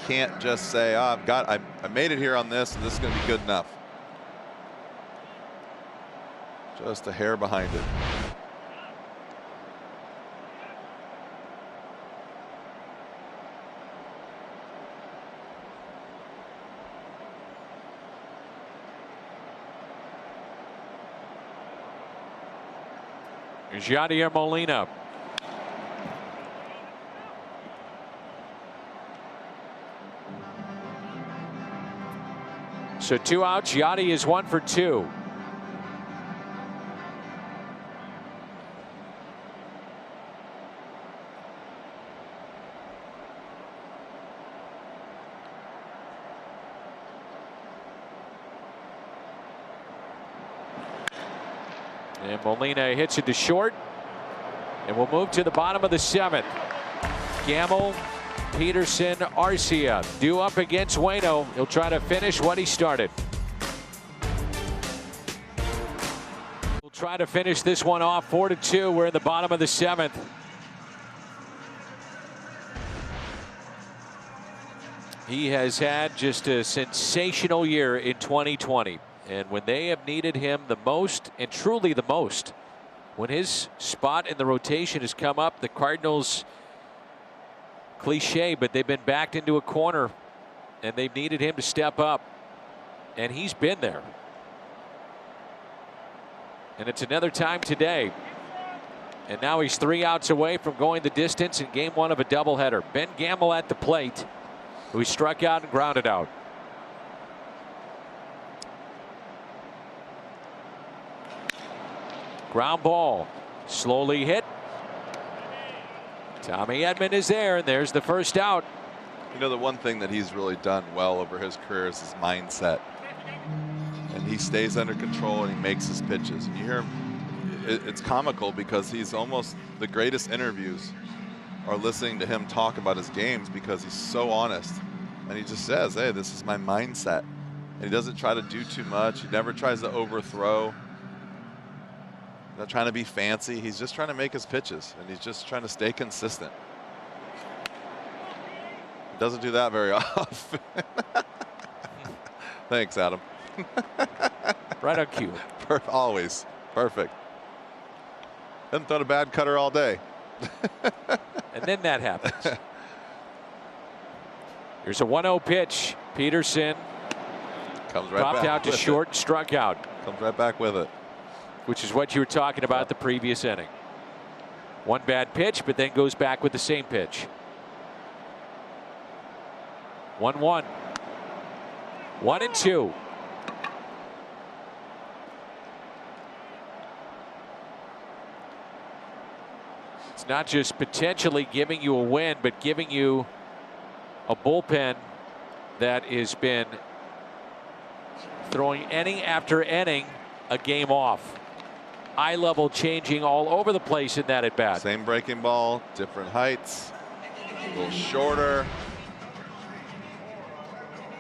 Can't just say, oh, I made it here on this, and this is going to be good enough. Just a hair behind it. Yadier Molina. So 2 outs. Yadi is 1 for 2. And Molina hits it to short. And we'll move to the bottom of the 7th. Gamble, Peterson, Arcia due up against Waino. He'll try to finish what he started. We'll try to finish this one off 4-2. We're in the bottom of the 7th. He has had just a sensational year in 2020. And when they have needed him the most, and truly the most, when his spot in the rotation has come up, the Cardinals, cliche, but they've been backed into a corner and they've needed him to step up, and he's been there. And it's another time today. And now he's 3 outs away from going the distance in game 1 of a doubleheader. Ben Gamble at the plate, who he struck out and grounded out. Ground ball, slowly hit. Tommy Edman is there, and there's the first out. You know, the one thing that he's really done well over his career is his mindset. And he stays under control and he makes his pitches. And you hear him, it's comical because he's almost the greatest interviews are listening to him talk about his games because he's so honest. And he just says, hey, this is my mindset. And he doesn't try to do too much. He never tries to overthrow. Not trying to be fancy. He's just trying to make his pitches, and he's just trying to stay consistent. He doesn't do that very often. Thanks, Adam. Right on cue. Always. Perfect. Hasn't thrown a bad cutter all day. And then that happens. Here's a 1-0 pitch. Peterson comes right popped back out to with short, it. struck out. Comes right back with it. Which is what you were talking about the previous inning. One bad pitch, but then goes back with the same pitch. 1-1. 1-2. It's not just potentially giving you a win, but giving you a bullpen that has been throwing inning after inning a game off. Eye level changing all over the place in that at bat. Same breaking ball, different heights, a little shorter.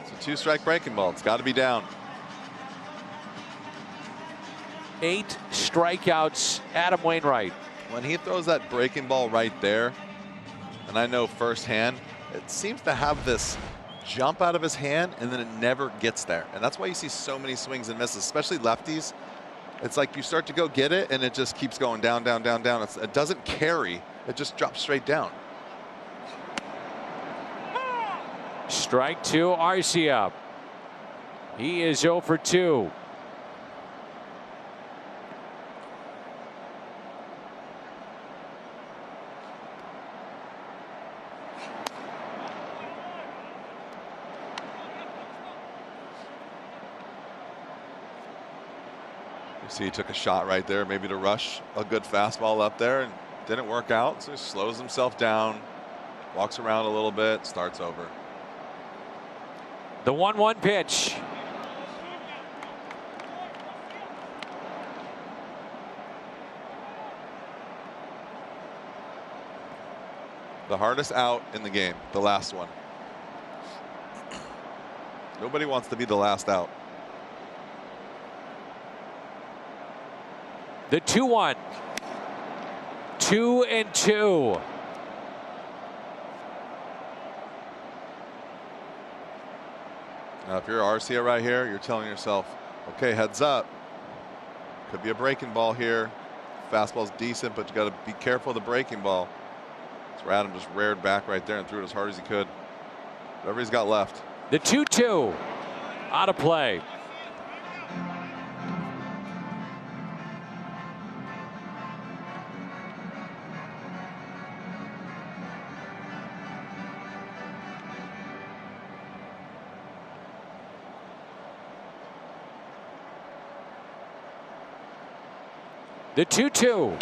It's a 2-strike breaking ball. It's got to be down. 8 strikeouts, Adam Wainwright. When he throws that breaking ball right there, and I know firsthand, it seems to have this jump out of his hand and then it never gets there. And that's why you see so many swings and misses, especially lefties. It's like you start to go get it and it just keeps going down, down, down, down. It doesn't carry. It just drops straight down. Strike 2, Arcia. He is 0 for 2. See, he took a shot right there, maybe to rush a good fastball up there, and didn't work out. So he slows himself down, walks around a little bit, starts over. The 1-1 pitch. The hardest out in the game, the last one. Nobody wants to be the last out. The 2-1. 2-2. Now, if you're Arcia right here, you're telling yourself, okay, heads up. Could be a breaking ball here. Fastball's decent, but you got to be careful of the breaking ball. So Adam just reared back right there and threw it as hard as he could. Whatever he's got left. The 2-2. Out of play. The 2-2.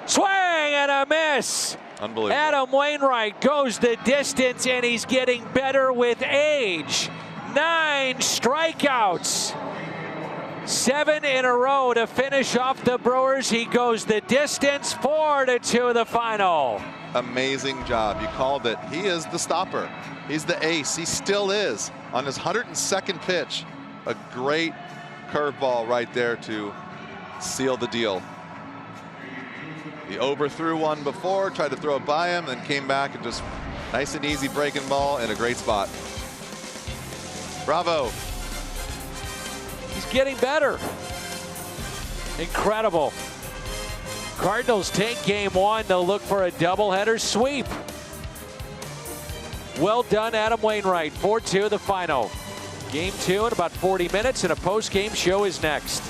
Swing and a miss. Unbelievable. Adam Wainwright goes the distance, and he's getting better with age. 9 strikeouts. 7 in a row to finish off the Brewers. He goes the distance. 4-2 the final. Amazing job. You called it. He is the stopper. He's the ace. He still is. On his 102nd pitch, a great curveball right there to seal the deal. He overthrew one before, tried to throw it by him, then came back and just nice and easy breaking ball in a great spot. Bravo. He's getting better. Incredible. Cardinals take game 1. They'll look for a doubleheader sweep. Well done, Adam Wainwright. 4-2 the final. Game 2 in about 40 minutes, and a post-game show is next.